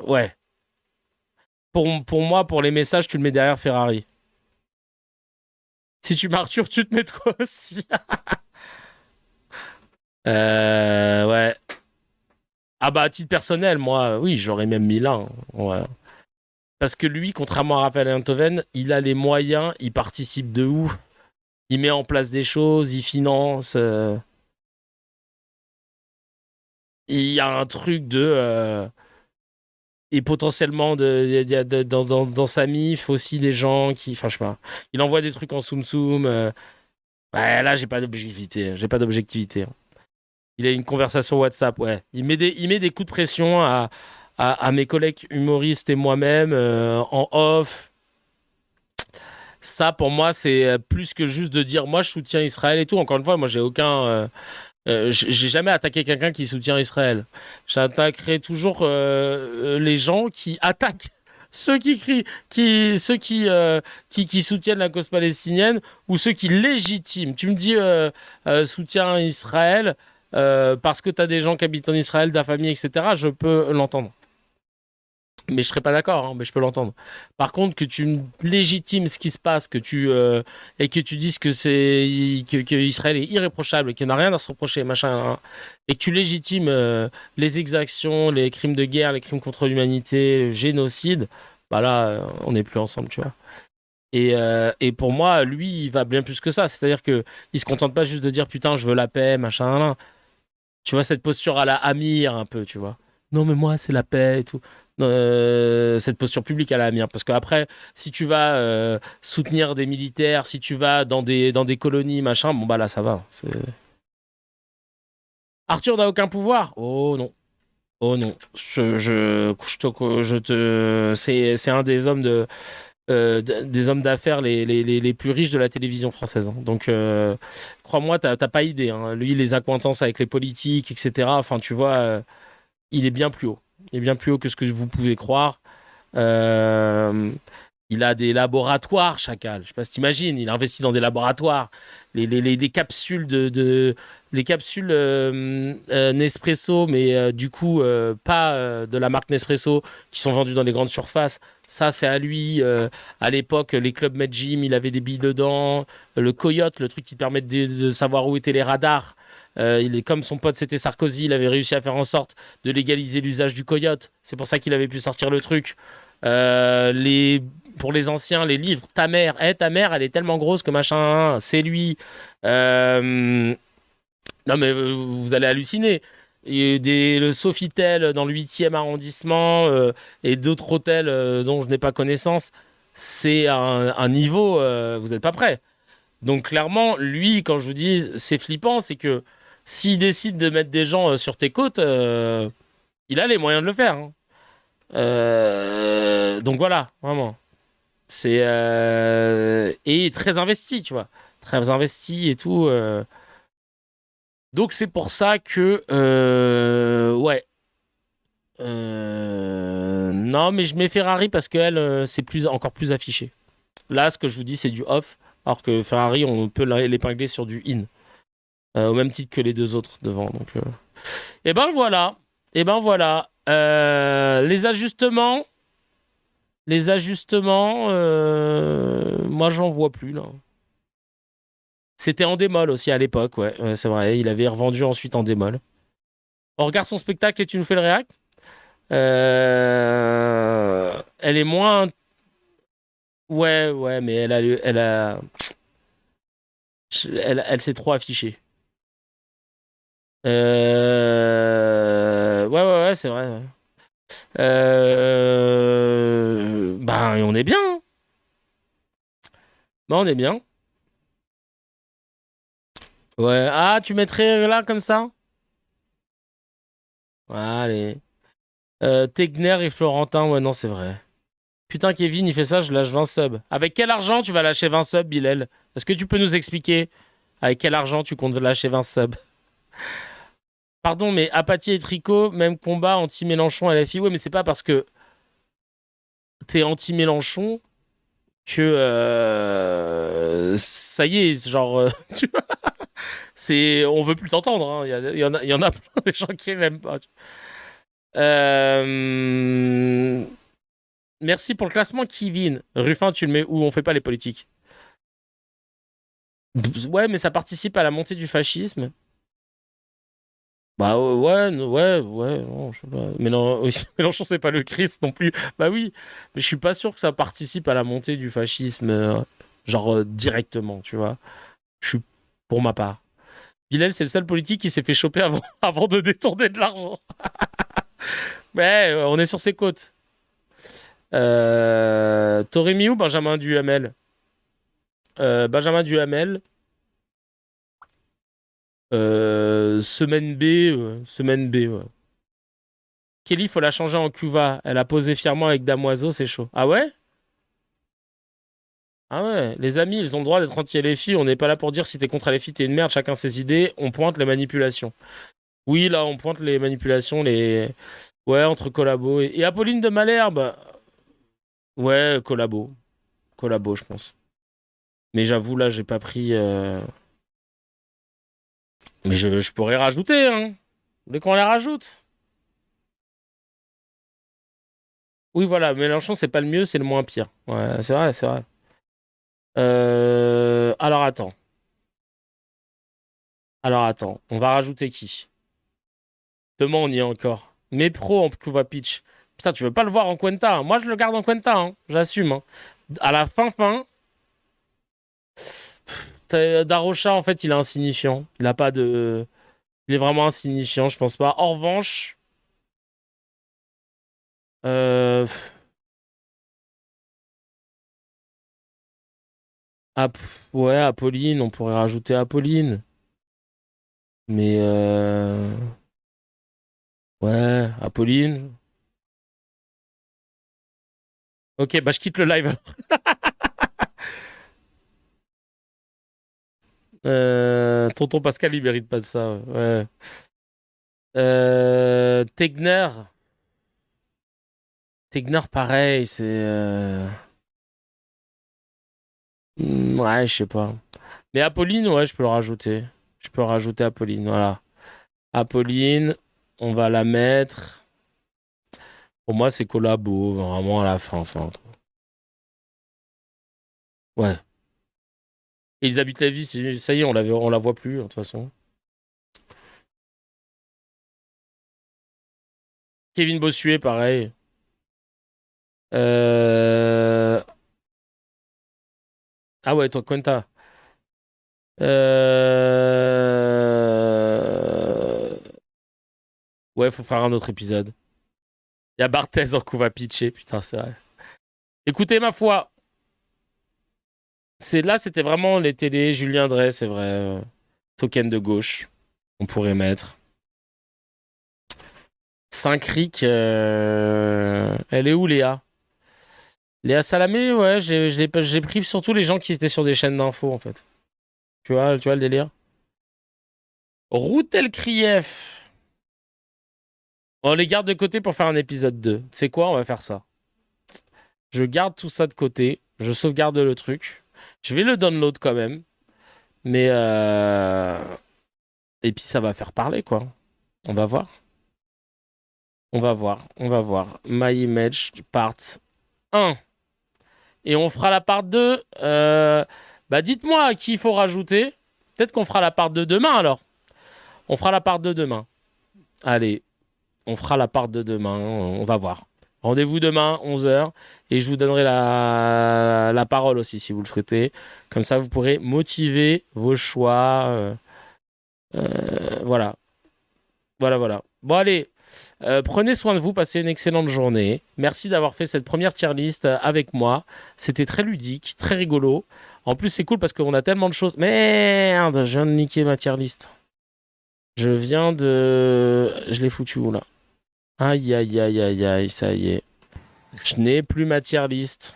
Ouais. Pour moi, pour les messages, tu le mets derrière Ferrari. Si tu m'Arthur, tu te mets toi aussi. Ouais. Ah bah, à titre personnel, moi, oui, j'aurais même mis là. Hein. Ouais. Parce que lui, contrairement à Raphaël Enthoven, il a les moyens, il participe de ouf, il met en place des choses, il finance. Il y a un truc de... et potentiellement, dans sa MIF, aussi des gens qui... Enfin, je sais pas. Il envoie des trucs en soum-soum. Ouais, là, j'ai pas d'objectivité. Il a une conversation WhatsApp, ouais. Il met des coups de pression à mes collègues humoristes et moi-même en off. Ça, pour moi, c'est plus que juste de dire moi, je soutiens Israël et tout. Encore une fois, moi, j'ai aucun... j'ai jamais attaqué quelqu'un qui soutient Israël. J'attaquerai toujours les gens qui attaquent ceux qui crient, ceux qui soutiennent la cause palestinienne ou ceux qui légitiment. Tu me dis soutien Israël... parce que tu as des gens qui habitent en Israël, ta famille, etc., je peux l'entendre. Mais je serais pas d'accord, hein, mais je peux l'entendre. Par contre, que tu légitimes ce qui se passe, et que tu dises que que Israël est irréprochable et qu'il n'a rien à se reprocher, machin, hein, et que tu légitimes les exactions, les crimes de guerre, les crimes contre l'humanité, le génocide, bah là, on n'est plus ensemble, tu vois. Et pour moi, lui, il va bien plus que ça. C'est-à-dire que il se contente pas juste de dire putain, je veux la paix, machin, là. Tu vois cette posture à la Amir un peu, tu vois. Non, mais moi, c'est la paix et tout. Cette posture publique à la Amir. Parce qu'après, si tu vas soutenir des militaires, si tu vas dans des colonies, machin, bon, bah là, ça va. Arthur n'a aucun pouvoir. Oh non. Oh non. C'est un des hommes des hommes d'affaires les plus riches de la télévision française. Hein. Donc, crois-moi, t'as pas idée. Hein. Lui, les accointances avec les politiques, etc. Enfin, tu vois, il est bien plus haut. Il est bien plus haut que ce que vous pouvez croire. Il a des laboratoires, Chacal. Je sais pas si t'imagines. Il investit dans des laboratoires. Les capsules les capsules Nespresso, mais du coup, pas de la marque Nespresso, qui sont vendues dans les grandes surfaces. Ça, c'est à lui. À l'époque, les clubs Med Gym, il avait des billes dedans. Le Coyote, le truc qui permet de savoir où étaient les radars. Il est comme son pote, c'était Sarkozy. Il avait réussi à faire en sorte de légaliser l'usage du Coyote. C'est pour ça qu'il avait pu sortir le truc. Pour les anciens, les livres, ta mère, elle est tellement grosse que machin, c'est lui. Non, mais vous allez halluciner. Le Sofitel dans le 8e arrondissement et d'autres hôtels dont je n'ai pas connaissance, c'est un niveau, vous n'êtes pas prêts. Donc clairement, lui, quand je vous dis c'est flippant, c'est que s'il décide de mettre des gens sur tes côtes, il a les moyens de le faire. Hein. Donc voilà, vraiment. C'est et très investi, tu vois. Très investi et tout. Donc c'est pour ça que ouais. Non, mais je mets Ferrari parce qu'elle c'est encore plus affiché. Là, ce que je vous dis, c'est du off, alors que Ferrari, on peut l'épingler sur du in, au même titre que les deux autres devant. Donc, et ben voilà. Les ajustements, moi j'en vois plus là. C'était en démol aussi à l'époque, ouais, c'est vrai. Il avait revendu ensuite en démol. On regarde son spectacle et tu nous fais le réac. Elle est moins. Ouais, mais elle s'est trop affichée. Ouais, c'est vrai. Ouais. Ben, on est bien. Hein. Ben, on est bien. Ouais. Ah, tu mettrais là comme ça? Allez. Tegner et Florentin, ouais, non, c'est vrai. Putain, Kevin, il fait ça, je lâche 20 subs. Avec quel argent tu vas lâcher 20 subs, Bilal? Est-ce que tu peux nous expliquer avec quel argent tu comptes lâcher 20 subs? Pardon, mais Apathy et Tricot, même combat anti-Mélenchon à la FI. Ouais, mais c'est pas parce que t'es anti-Mélenchon que ça y est, genre, tu vois, on veut plus t'entendre. Hein. Il y en a plein des gens qui l'aiment pas. Merci pour le classement, Kevin. Ruffin, tu le mets où? On fait pas les politiques. Ouais, mais ça participe à la montée du fascisme. Bah ouais, non, je sais pas. Mais non, Mélenchon, c'est pas le Christ non plus. Bah oui, mais je suis pas sûr que ça participe à la montée du fascisme, directement, tu vois. Je suis pour ma part. Bilal, c'est le seul politique qui s'est fait choper avant de détourner de l'argent. Mais on est sur ses côtes. Toremi ou Benjamin Duhamel? Benjamin Duhamel. Semaine B, ouais. Kelly, faut la changer en Cuva. Elle a posé fièrement avec Damoiseau, c'est chaud. Ah ouais? Ah ouais, les amis, ils ont le droit d'être anti-LFI. On n'est pas là pour dire si t'es contre LFI, t'es une merde, chacun ses idées. On pointe les manipulations. Oui, là, on pointe les manipulations, ouais, entre collabo et Apolline de Malherbe. Ouais, collabo, je pense. Mais j'avoue, là, j'ai pas pris... Mais je pourrais rajouter, hein. Dès qu'on les rajoute. Oui, voilà, Mélenchon, c'est pas le mieux, c'est le moins pire. Ouais, c'est vrai, c'est vrai. Alors, attends. On va rajouter qui? Demain, on y est encore. Mais pro en Kovacic. Putain, tu veux pas le voir en Cuenta, hein. Moi, je le garde en Cuenta, hein. J'assume. Hein. À la fin... Darocha, en fait, il est insignifiant. Il a pas de... Il est vraiment insignifiant, je pense pas. En revanche... Ouais, Apolline, on pourrait rajouter Apolline. Mais ouais, Apolline. Ok, bah je quitte le live alors. Tonton Pascal, il mérite pas de ça. Ouais. Tegner. Tegner, pareil, c'est... Ouais, je sais pas. Mais Apolline, ouais, je peux le rajouter. Je peux rajouter Apolline, voilà. Apolline, on va la mettre. Pour moi, c'est collabo, vraiment à la fin. Ouais. Elisabeth Lévy, ça y est, on la voit plus, de toute façon. Kevin Bossuet, pareil. Ah ouais, toi, Cuenta. Ouais, faut faire un autre épisode. Il y a Barthez en Kovacic, putain, c'est vrai. Écoutez, ma foi. Là, c'était vraiment les télés. Julien Drey, c'est vrai. Token de gauche. On pourrait mettre. Saint-Cric. Elle est où, Léa? Léa Salamé, ouais, j'ai pris surtout les gens qui étaient sur des chaînes d'infos, en fait. Tu vois le délire? Routel Krief. On les garde de côté pour faire un épisode 2. Tu sais quoi? On va faire ça. Je garde tout ça de côté. Je sauvegarde le truc. Je vais le download quand même. Mais... Et puis ça va faire parler, quoi. On va voir. On va voir. My Image Part 1. Et on fera la part 2. Bah dites-moi à qui il faut rajouter. Peut-être qu'on fera la part 2 demain, alors. On fera la part 2 demain. Allez. On fera la part 2 demain. On va voir. Rendez-vous demain, 11h. Et je vous donnerai la parole aussi, si vous le souhaitez. Comme ça, vous pourrez motiver vos choix. Voilà. Bon, allez. Prenez soin de vous, passez une excellente journée. Merci d'avoir fait cette première tier list avec moi. C'était très ludique, très rigolo. En plus, c'est cool parce qu'on a tellement de choses. Merde, je viens de niquer ma tier list. Je l'ai foutu où, là? Aïe, aïe, aïe, aïe, aïe, ça y est. Je n'ai plus ma tier list.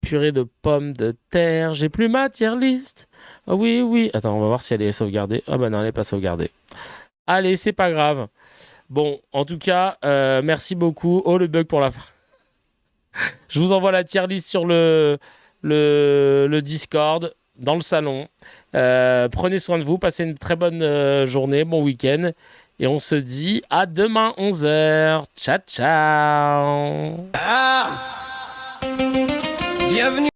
Purée de pommes de terre, j'ai plus ma tier list. Oh, oui. Attends, on va voir si elle est sauvegardée. Ah bah non, elle n'est pas sauvegardée. Allez, c'est pas grave. Bon, en tout cas, merci beaucoup. Oh, le bug pour la fin. Je vous envoie la tier list sur le Discord, dans le salon. Prenez soin de vous, passez une très bonne journée, bon week-end. Et on se dit à demain 11h. Ciao, ciao. Bienvenue.